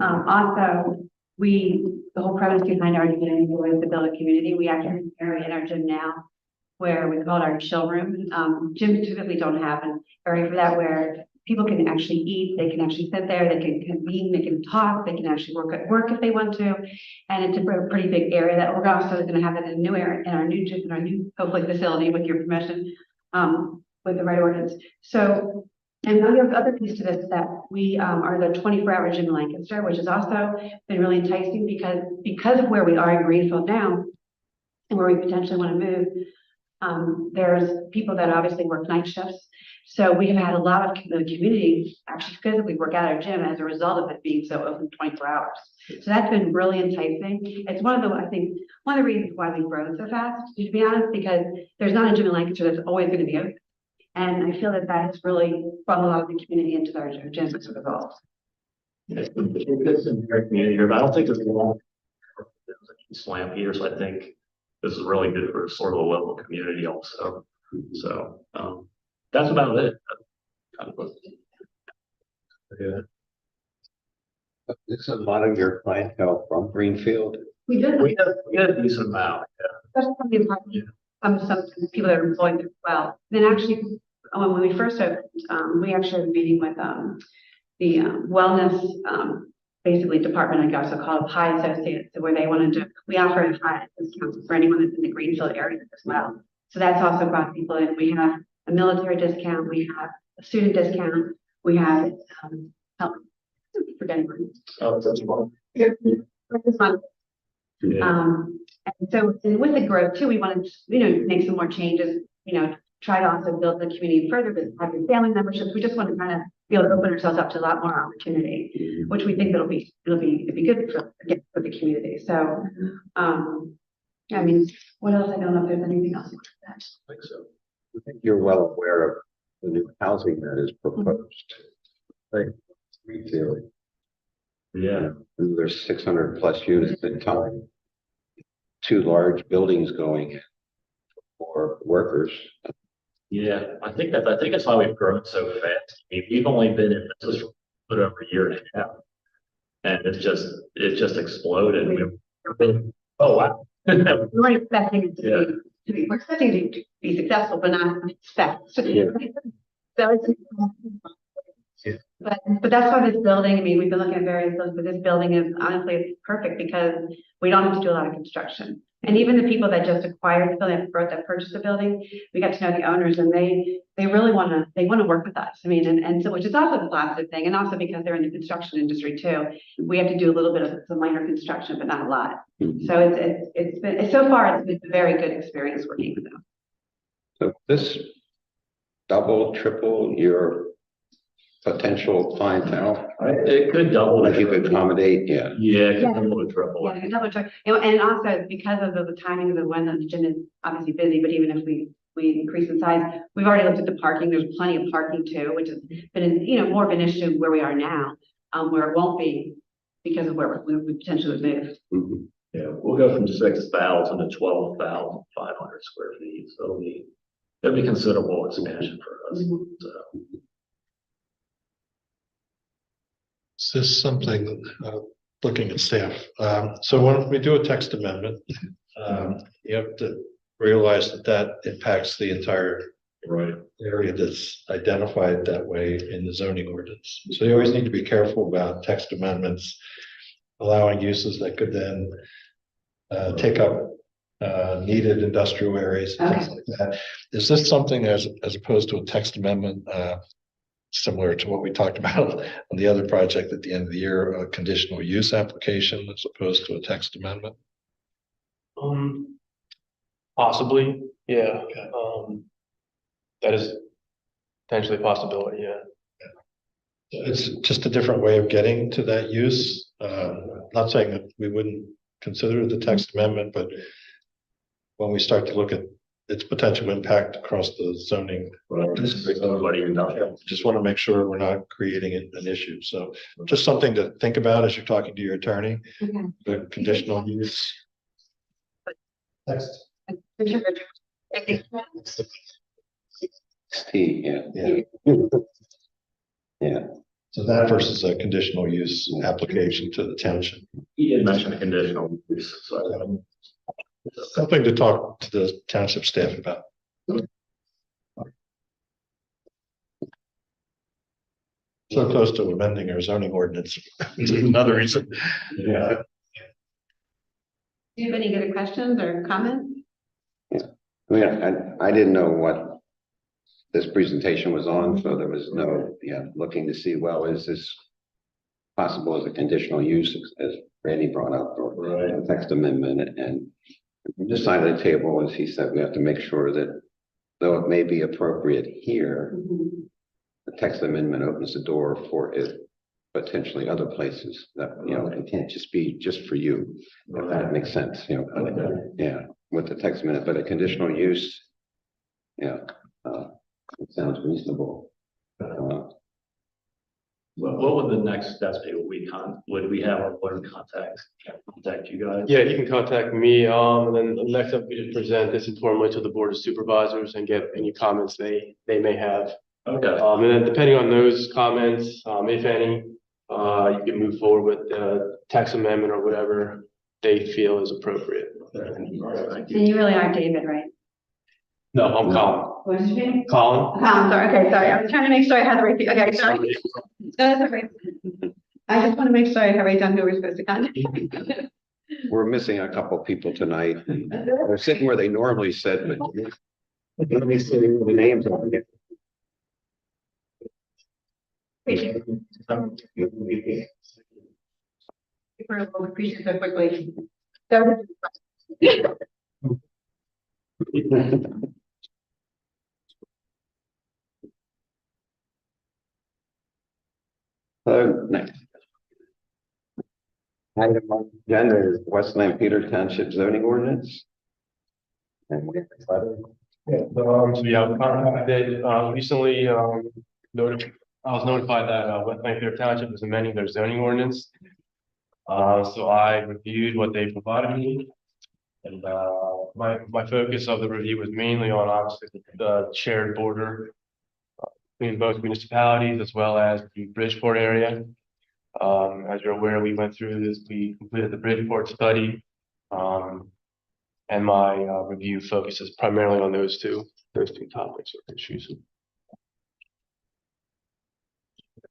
Also, the whole premise behind our beginning was to build a community. We actually have an area in our gym now where we call it our chill room. Gyms typically don't have an area for that where people can actually eat, they can actually sit there, they can convene, they can talk, they can actually work at work if they want to. And it's a pretty big area that we're also going to have that in a new area, in our new gym, in our new hopefully facility with your permission, with the right ordinance. So, and the other piece to this is that we are the 24-hour gym in Lancaster, which has also been really enticing because of where we are in Greenfield now and where we potentially want to move. There's people that obviously work night shifts. So we have had a lot of the community actually physically work out our gym as a result of it being so open 24 hours. So that's been really enticing. It's one of the reasons why we've grown so fast, to be honest, because there's not a gym in Lancaster that's always going to be open. And I feel that has really brought a lot of the community into our gyms as a result. It's in our community here, but I don't think there's a lot of slam here, so I think this is really good for sort of a local community also. So that's about it. Yeah. It's a lot of your clientele from Greenfield. We did. We have a decent amount. Especially some people that are employed as well. Then actually, when we first opened, we actually had a meeting with the wellness basically department, I guess, so called High Associates, where they wanted to, we offer a high discount for anyone that's in the Greenfield area as well. So that's also brought people in. We have a military discount, we have a student discount, we have help forgetting one. Oh, that's one. This month. And so with the growth too, we wanted to, make some more changes, try to also build the community further, but having family memberships. We just want to kind of be able to open ourselves up to a lot more opportunity, which we think it'll be good for the community. So, I mean, what else? I don't know if there's anything else. I think so. I think you're well aware of the new housing that is proposed. Right. Greenfield. Yeah. There's 600 plus units in time. 2 large buildings going for workers. Yeah, I think that's why we've grown so fast. I mean, we've only been in business for a little over a year and a half, and it's just exploded. Oh wow! We're expecting it to be, we're expecting it to be successful, but not fast. Yeah. So it's, but that's why this building. I mean, we've been looking at various buildings, but this building is honestly perfect because we don't have to do a lot of construction. And even the people that just acquired the building, that purchased the building, we got to know the owners, and they really want to work with us. I mean, and so, which is also a positive thing, and also because they're in the construction industry too, we have to do a little bit of some minor construction, but not a lot. So it's been so far it's been a very good experience working with them. So this double, triple your potential clientele? It could double. If you could accommodate, yeah. Yeah, it could double or triple. Yeah, you double check. And also because of the timing of when the gym is obviously busy, but even if we increase the size, we've already looked at the parking. There's plenty of parking too, which has been, more of an issue where we are now, where it won't be because of where we potentially would move. Mhm. Yeah, we'll go from 6,000 to 12,500 square feet, so it'll be considerable expansion for us, so. Is this something, looking at staff, so when we do a text amendment, you have to realize that impacts the entire Right. area that's identified that way in the zoning ordinance. So you always need to be careful about text amendments, allowing uses that could then take up needed industrial areas, and things like that. Is this something as opposed to a text amendment, similar to what we talked about on the other project at the end of the year, a conditional use application as opposed to a text amendment? Possibly, yeah. That is potentially a possibility, yeah. It's just a different way of getting to that use. Not saying that we wouldn't consider the text amendment, but when we start to look at its potential impact across the zoning. Just want to make sure we're not creating an issue. So just something to think about as you're talking to your attorney, Okay. the conditional use. Text. T, yeah. Yeah. So that versus a conditional use application to the township. He did mention a conditional use, so. Something to talk to the township staff about. So close to amending our zoning ordinance. This is another reason. Yeah. Do you have any other questions or comments? I didn't know what this presentation was on, so there was no, looking to see, well, is this possible as a conditional use, as Randy brought up, or a text amendment? And this side of the table, as he said, we have to make sure that though it may be appropriate here, the text amendment opens the door for it potentially other places that, it can't just be just for you, if that makes sense, with the text amendment, but a conditional use, it sounds reasonable. What would the next steps be? Would we have our lawyer contact you guys? Yeah, you can contact me, and then the next up, we just present this informally to the Board of Supervisors and get any comments they may have. Okay. And then depending on those comments, if any, you can move forward with the text amendment or whatever they feel is appropriate. And you really are David, right? No, I'm Colin. What's your name? Colin? I'm sorry. Okay, sorry. I was trying to make sure I had the right. Okay, sorry. No, that's okay. I just want to make sure I have right down who we're supposed to contact. We're missing a couple people tonight. They're sitting where they normally sit, but let me see the names on it. We appreciate so quickly. So, Next. Item on the agenda is Westland Peter Township zoning ordinance. And we have a letter. So yeah, I was contacted, recently, I was notified that, West Lansing Township is amending their zoning ordinance. So I reviewed what they provided me. And, my focus of the review was mainly on obviously the shared border between both municipalities as well as the Bridgeport area. As you're aware, we went through this, we completed the Bridgeport study. And my review focuses primarily on those two topics or issues.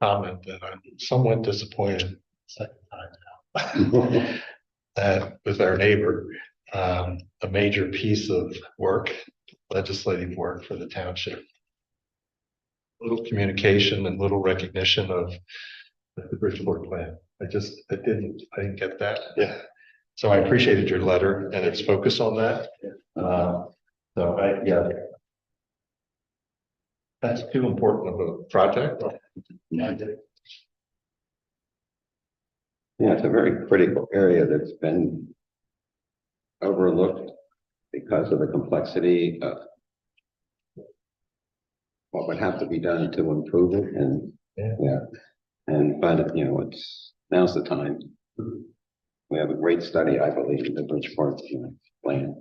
Comment that I'm somewhat disappointed second time now. That with our neighbor, a major piece of work, legislative work for the township. Little communication and little recognition of the Bridgeport plan. I didn't get that. Yeah. So I appreciated your letter and its focus on that. That's too important of a project Yeah, it's a very critical area that's been overlooked because of the complexity of what would have to be done to improve it and, yeah. And, but, you know, now's the time. We have a great study, I believe, in the Bridgeport, plan.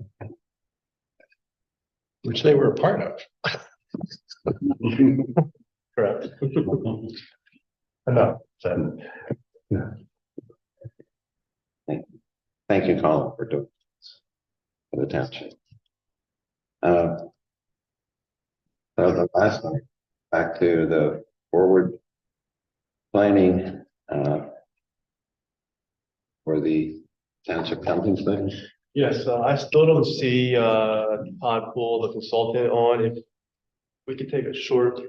Which they were a part of. Correct. Enough, so. Thank you, Colin, for doing this for the township. So the last one, back to the forward planning for the township counting thing. Yes, I still don't see Todd Poole, the consultant, on. If we could take a short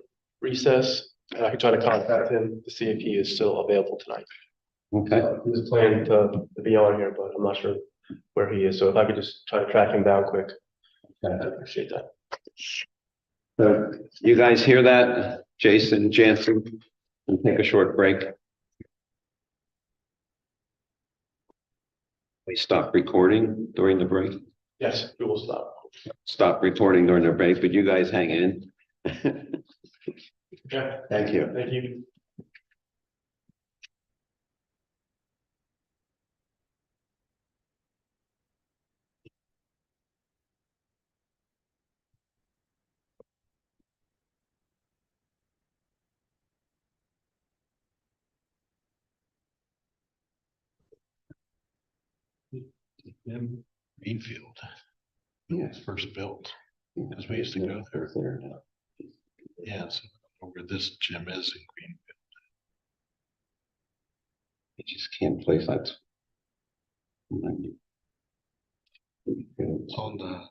recess, and I can try to contact him to see if he is still available tonight. Okay, He was planning to be on here, but I'm not sure where he is. So if I could just try to track him down quick, I'd appreciate that. so you guys hear that? Jason, Jansen, we'll take a short break. We stop recording during the break. Yes, we will stop. Stop recording during the break, but you guys hang in. Okay, Thank you. thank you. In Greenfield. Yes. First built, because we used to go there. Yeah, so where this gym is in Greenfield. You just can't place that. It's on the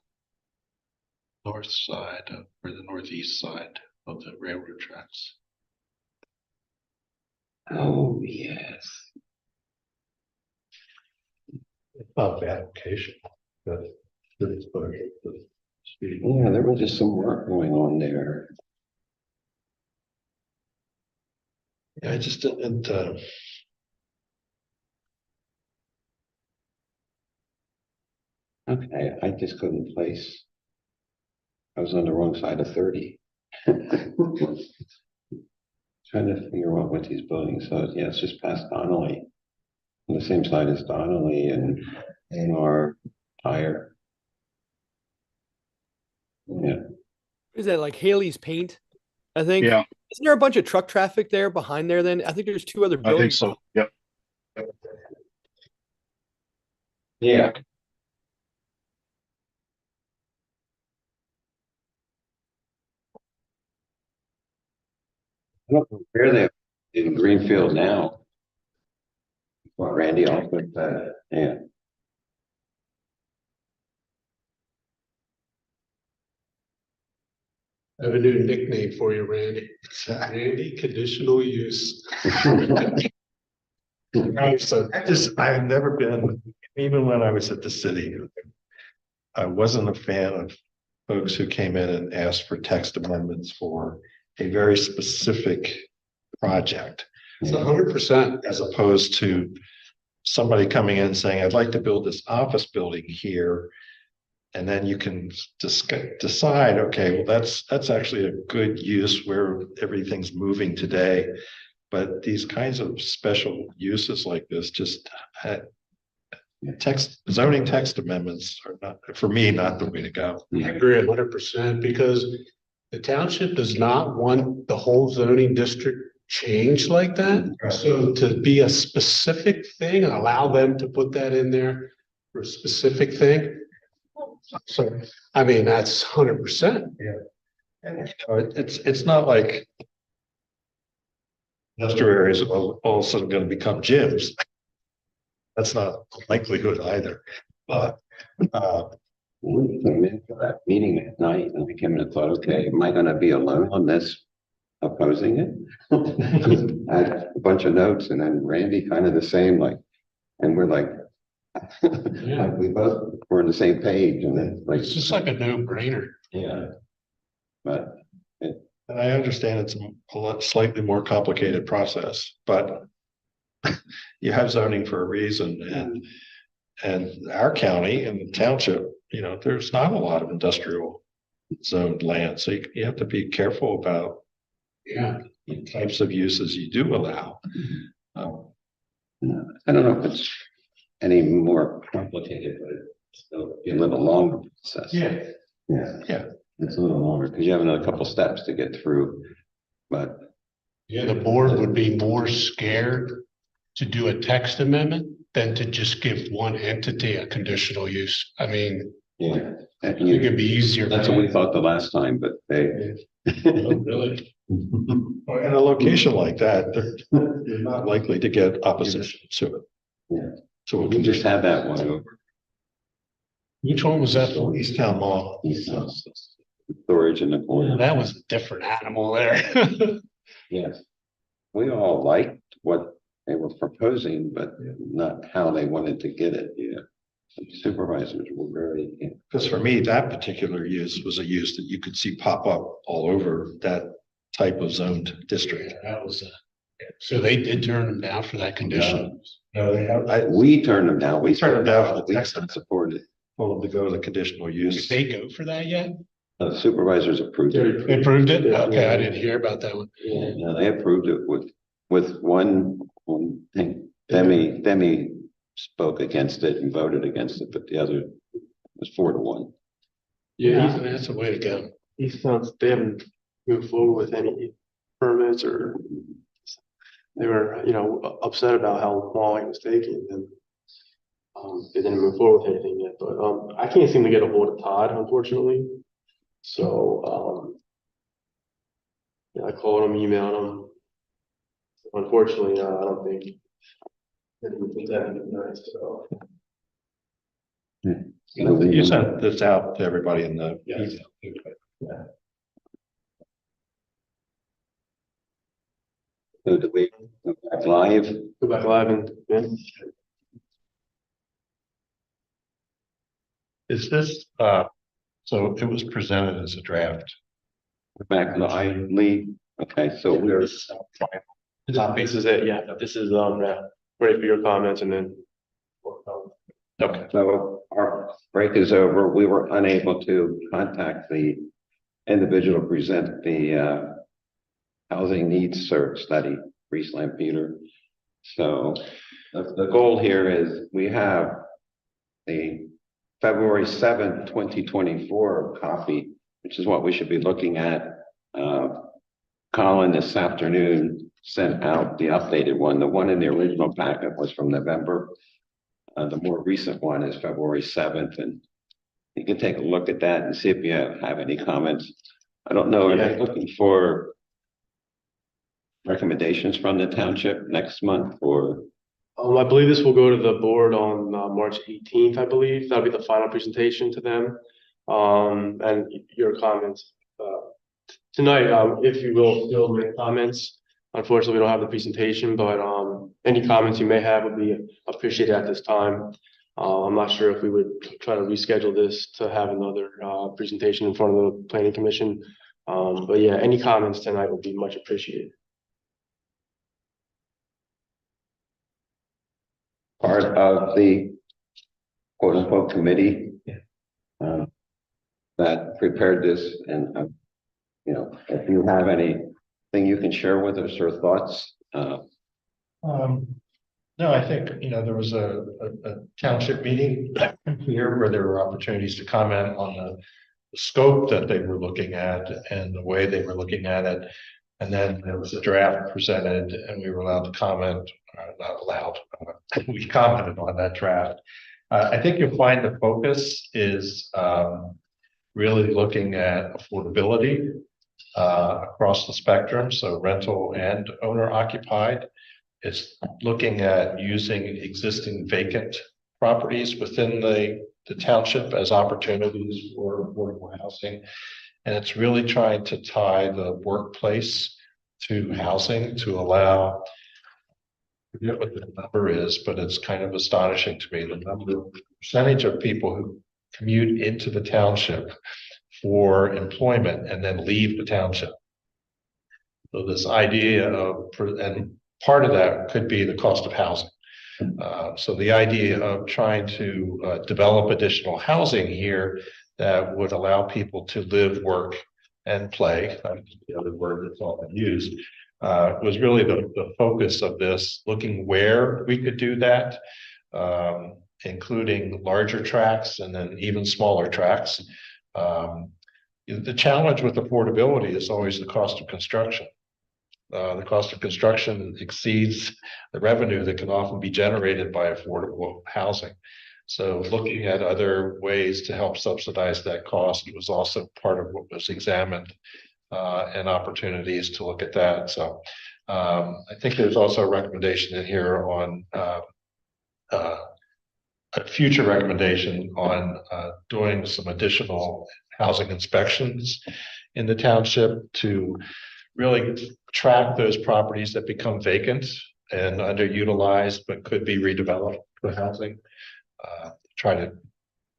north side of, or the northeast side of the railroad tracks. Oh, yes. Not a bad location. Good exposure to speed. Yeah, there was just some work going on there. Yeah, I just didn't, Okay, I just couldn't place. I was on the wrong side of 30. Trying to figure out what these buildings, so yeah, it's just past Donnelly. On the same side as Donnelly and A&R Tire. Yeah, Is that like Haley's Paint? I think. Yeah, Isn't there a bunch of truck traffic there behind there then? I think there's two other I buildings. think so. Yep. yeah. I don't know where they're in Greenfield now. What Randy offered that, yeah. I have a new nickname for you, Randy. Randy Conditional Use. so I've never been, even when I was at the city, I wasn't a fan of folks who came in and asked for text amendments for a very specific project. It's 100%. As opposed to somebody coming in saying, I'd like to build this office building here. And then you can decide, okay, well, that's actually a good use where everything's moving today. But these kinds of special uses like this, just zoning text amendments are not, for me, not the way to go. I agree 100% because the township does not want the whole zoning district changed like that. So to be a specific thing and allow them to put that in there for a specific thing. So, I mean, that's 100%. Yeah. And it's not like industrial areas are all of a sudden going to become gyms. That's not a likelihood either. But We came in for that meeting at night and we came in and thought, okay, am I gonna be alone on this opposing it? I had a bunch of notes and then Randy kind of the same, like, and we're like, Yeah. we both were on the same page and then like, It's just like a no-brainer. yeah. But And I understand it's a lot slightly more complicated process, but you have zoning for a reason and our county and the township, there's not a lot of industrial zoned land, so you have to be careful about the types of uses you do allow. I don't know if it's any more complicated, but it's still a little longer process. Yeah. Yeah. It's a little longer because you have another couple steps to get through, but. Yeah, the board would be more scared to do a text amendment than to just give one entity a conditional use. I mean, Yeah. I think it'd be easier. That's what we thought the last time, but they. Oh, really? In a location like that, you're not likely to get opposition to it. Yeah. So We just had that one over. Which one was that? East Town Mall. Storage in the corner. That was a different animal there. Yes. We all liked what they were proposing, but not how they wanted to get it. Yeah. Supervisors were very. Because for me, that particular use was a use that you could see pop up all over that type of zoned district. That was, so they did turn them down for that condition. No, they have. We turned them down. We turned them down. We supported. Told them to go to the conditional use. Did they go for that yet? The supervisors approved it. They approved it? Okay, I didn't hear about that one. Yeah, they approved it with one thing. Demi spoke against it and voted against it, but the other was 4-1. Yeah, That's the way to go. he sounds, they haven't moved forward with any permits or they were, upset about how long it was taking and they didn't move forward with anything yet, but I can't seem to get a hold of Todd, unfortunately. So I called him, emailed him. Unfortunately, I don't think so. You sent this out to everybody in the. Yes. email. So do we go back live? Go back live and Is this, so it was presented as a draft. Back live, Lee? Okay, so we're. this is it. Yeah, this is ready for your comments and then. Okay. So our break is over. We were unable to contact the individual to present the housing needs search study, Reese Lampeter. So the goal here is we have the February 7th, 2024 copy, which is what we should be looking at. Colin this afternoon sent out the updated one. The one in the original packet was from November. The more recent one is February 7th, and you can take a look at that and see if you have any comments. I don't know, are they looking for recommendations from the township next month or? I believe this will go to the board on March 18th, I believe. That'll be the final presentation to them. And your comments tonight, if you will still make comments. Unfortunately, we don't have the presentation, but any comments you may have would be appreciated at this time. I'm not sure if we would try to reschedule this to have another presentation in front of the planning commission. But yeah, any comments tonight would be much appreciated. Part of the quote unquote committee that prepared this, and if you have anything you can share with us or thoughts. No, I think, there was a township meeting here where there were opportunities to comment on the scope that they were looking at and the way they were looking at it. And then there was a draft presented and we were allowed to comment, not allowed, we commented on that draft. I think you'll find the focus is really looking at affordability across the spectrum, so rental and owner occupied. It's looking at using existing vacant properties within the township as opportunities for affordable housing. And it's really trying to tie the workplace to housing to allow, I forget what the number is, but it's kind of astonishing to me, the percentage of people who commute into the township for employment and then leave the township. So this idea of, and part of that could be the cost of housing. So the idea of trying to develop additional housing here that would allow people to live, work, and play, the other word that's often used, was really the focus of this, looking where we could do that, including larger tracts and then even smaller tracts. The challenge with affordability is always the cost of construction. The cost of construction exceeds the revenue that can often be generated by affordable housing. So looking at other ways to help subsidize that cost was also part of what was examined, and opportunities to look at that. So I think there's also a recommendation in here on a future recommendation on doing some additional housing inspections in the township to really track those properties that become vacant and underutilized but could be redeveloped for housing. Try to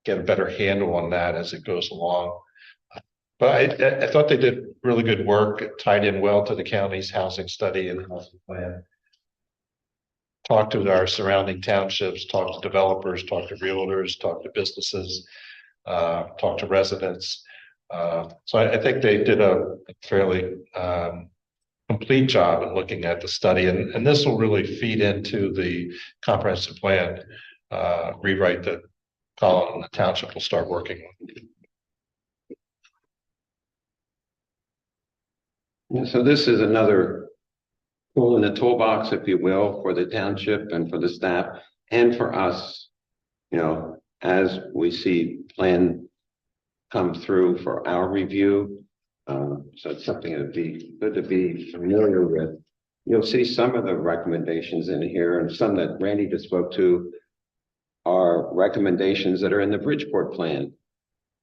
get a better handle on that as it goes along. But I thought they did really good work. It tied in well to the county's housing study and housing plan. Talked to our surrounding townships, talked to developers, talked to realtors, talked to businesses, talked to residents. So I think they did a fairly complete job in looking at the study, and this will really feed into the comprehensive plan rewrite that Colin and the township will start working on. Yeah, so this is another tool in the toolbox, if you will, for the township and for the staff and for us, you know, as we see plan come through for our review. So it's something that'd be good to be familiar with. You'll see some of the recommendations in here, and some that Randy just spoke to are recommendations that are in the Bridgeport plan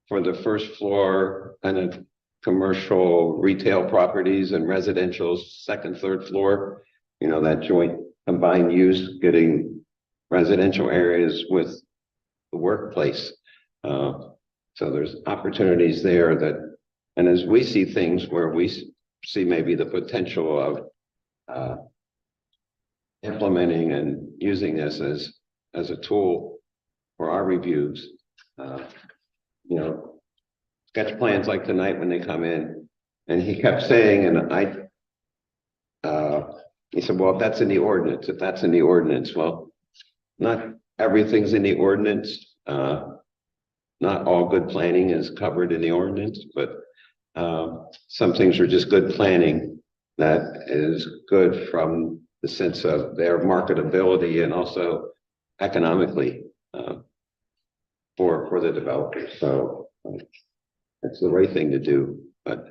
for the first floor kind of commercial retail properties and residential second, third floor, you know, that joint combined use, getting residential areas with the workplace. So there's opportunities there that, and as we see things where we see maybe the potential of implementing and using this as a tool for our reviews, you know, sketch plans like tonight when they come in, and he kept saying, and he said, well, if that's in the ordinance, well, not everything's in the ordinance. Not all good planning is covered in the ordinance, but some things are just good planning that is good from the sense of their marketability and also economically for the developers. So it's the right thing to do. But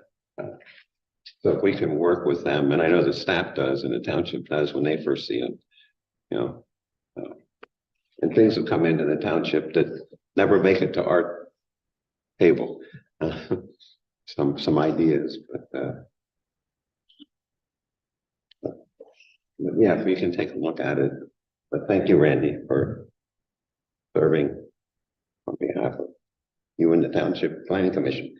so if we can work with them, and I know the staff does and the township does when they first see them, you know, and things have come into the township that never make it to our table. Some ideas, but yeah, if we can take a look at it. But thank you, Randy, for serving on behalf of you and the Township Planning Commission.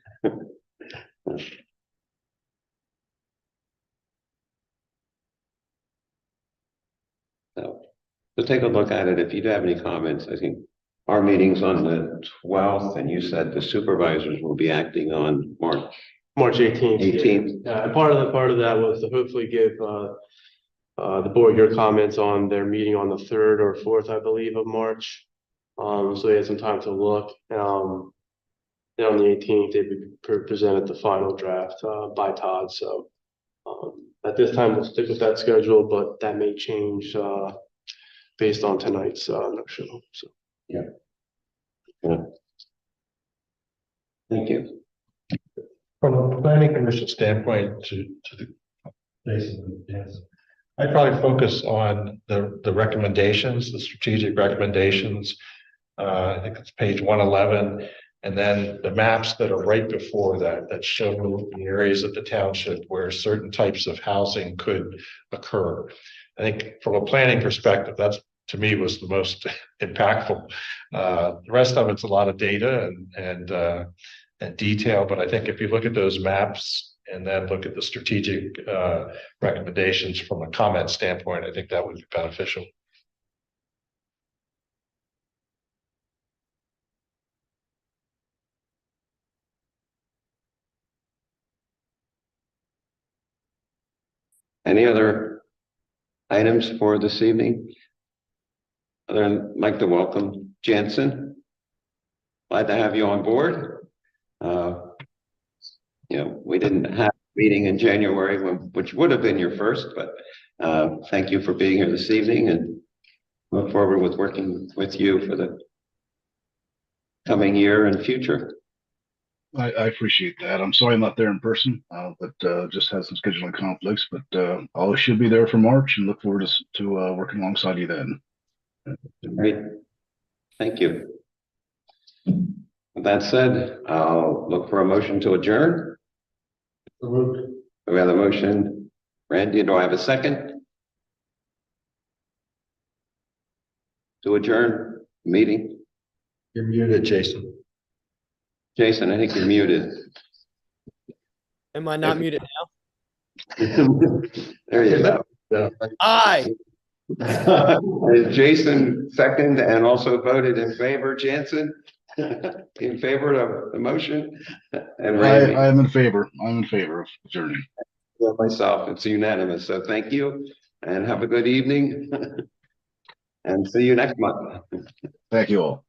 So take a look at it. If you do have any comments, I think our meeting's on the 12th, and you said the supervisors will be acting on March 18th. 18th. Yeah, and part of that was to hopefully give the board your comments on their meeting on the 3rd or 4th, I believe, of March. So they had some time to look. Then on the 18th, they presented the final draft by Todd. So at this time, we'll stick with that schedule, but that may change based on tonight's show. So yeah. Thank you. From a planning commission standpoint, to the Jason, yes, I'd probably focus on the recommendations, the strategic recommendations. I think it's page 111, and then the maps that are right before that show the areas of the township where certain types of housing could occur. I think from a planning perspective, that's, to me, was the most impactful. The rest of it's a lot of data and detail, but I think if you look at those maps and then look at the strategic recommendations from a comment standpoint. I think that would be beneficial. Any other items for this evening? I'd like to welcome Jansen. Glad to have you on board. We didn't have a meeting in January, which would have been your first, but thank you for being here this evening and look forward with working with you for the coming year and future. I appreciate that. I'm sorry I'm not there in person, but just had some scheduling conflicts, but I should be there for March and look forward to working alongside you then. Great. Thank you. With that said, I'll look for a motion to adjourn. We have a motion. Randy, do I have a second? To adjourn the meeting? You're muted, Jason. Jason, I think you're muted. Am I not muted now? There you go. Aye. Is Jason second and also voted in favor, Jansen? In favor of the motion? And Randy? I am in favor. I'm in favor of adjourning. Myself, it's unanimous. So thank you and have a good evening. And see you next month. Thank you all.